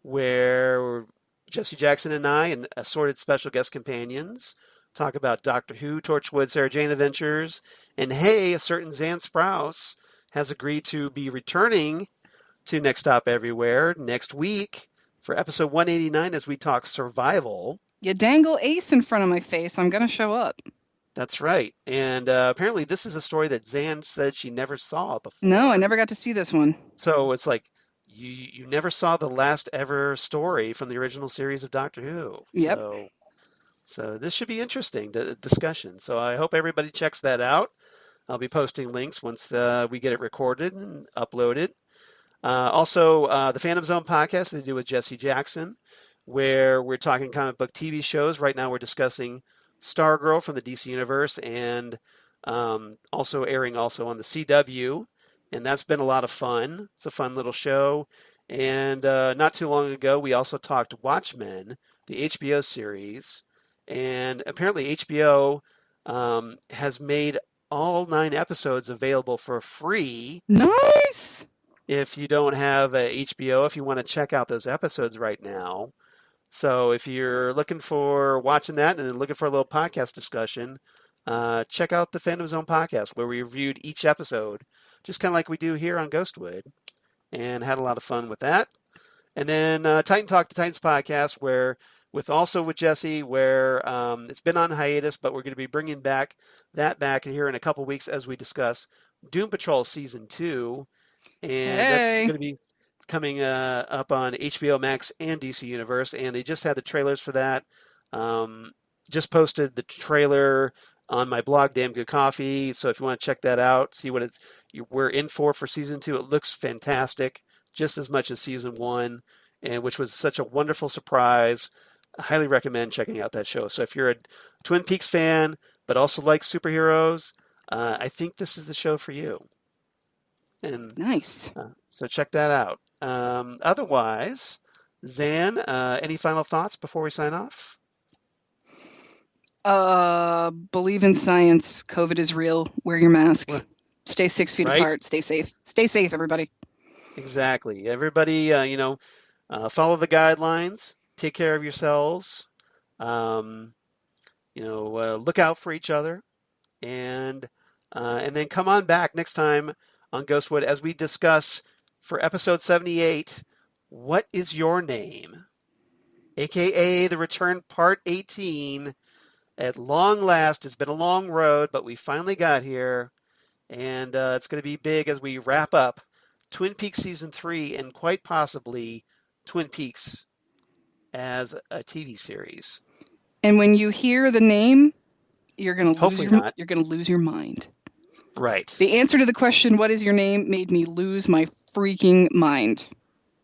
where Jesse Jackson and I and assorted special guest companions talk about Doctor Who, Torchwood, Sarah Jane Adventures, and hey, a certain Xan Sprouse has agreed to be returning to Next Stop Everywhere next week for episode 189 as we talk survival. You dangle Ace in front of my face, I'm going to show up. That's right. And apparently this is a story that Xan said she never saw before. No, I never got to see this one. So it's like you never saw the last ever story from the original series of Doctor Who. Yep. So this should be interesting discussion. So I hope everybody checks that out. I'll be posting links once we get it recorded and uploaded. Also, the Phantom Zone podcast they do with Jesse Jackson, where we're talking comic book TV shows. Right now we're discussing Stargirl from the DC Universe and also airing also on the CW. And that's been a lot of fun. It's a fun little show. And not too long ago, we also talked Watchmen, the HBO series. And apparently HBO has made all 9 episodes available for free. Nice! If you don't have HBO, if you want to check out those episodes right now. So if you're looking for watching that and looking for a little podcast discussion, check out the Fandom Zone podcast where we reviewed each episode, just kind of like we do here on Ghostwood, and had a lot of fun with that. And then Titan Talk, the Titans podcast, where with Jesse, where it's been on hiatus, but we're going to be bringing back here in a couple weeks as we discuss Doom Patrol Season 2. And that's going to be coming up on HBO Max and DC Universe, and they just had the trailers for that. Just posted the trailer on my blog, Damn Good Coffee. So if you want to check that out, see what we're in for Season 2, it looks fantastic, just as much as Season 1, and which was such a wonderful surprise. I highly recommend checking out that show. So if you're a Twin Peaks fan, but also like superheroes, I think this is the show for you. And nice. So check that out. Otherwise, Xan, any final thoughts before we sign off? Believe in science. COVID is real. Wear your mask. Stay 6 feet apart. Stay safe. Stay safe, everybody. Exactly. Everybody, follow the guidelines. Take care of yourselves. Look out for each other, and then come on back next time on Ghostwood as we discuss for episode 78, What is Your Name? a.k.a. The Return Part 18. At long last, it's been a long road, but we finally got here. And it's going to be big as we wrap up Twin Peaks Season 3 and quite possibly Twin Peaks as a TV series. And when you hear the name, you're going to lose your mind. Right. The answer to the question, what is your name, made me lose my freaking mind.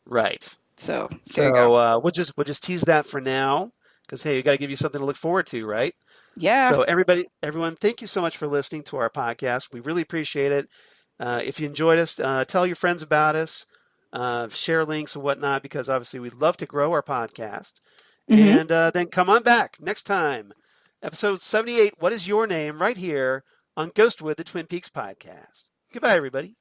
Right. So there you go. We'll just tease that for now because, hey, we got to give you something to look forward to, right? Yeah. So everyone, thank you so much for listening to our podcast. We really appreciate it. If you enjoyed us, tell your friends about us, share links and whatnot, because obviously we'd love to grow our podcast. Mm-hmm. And then come on back next time. Episode 78, What is Your Name? Right here on Ghostwood, the Twin Peaks podcast. Goodbye, everybody.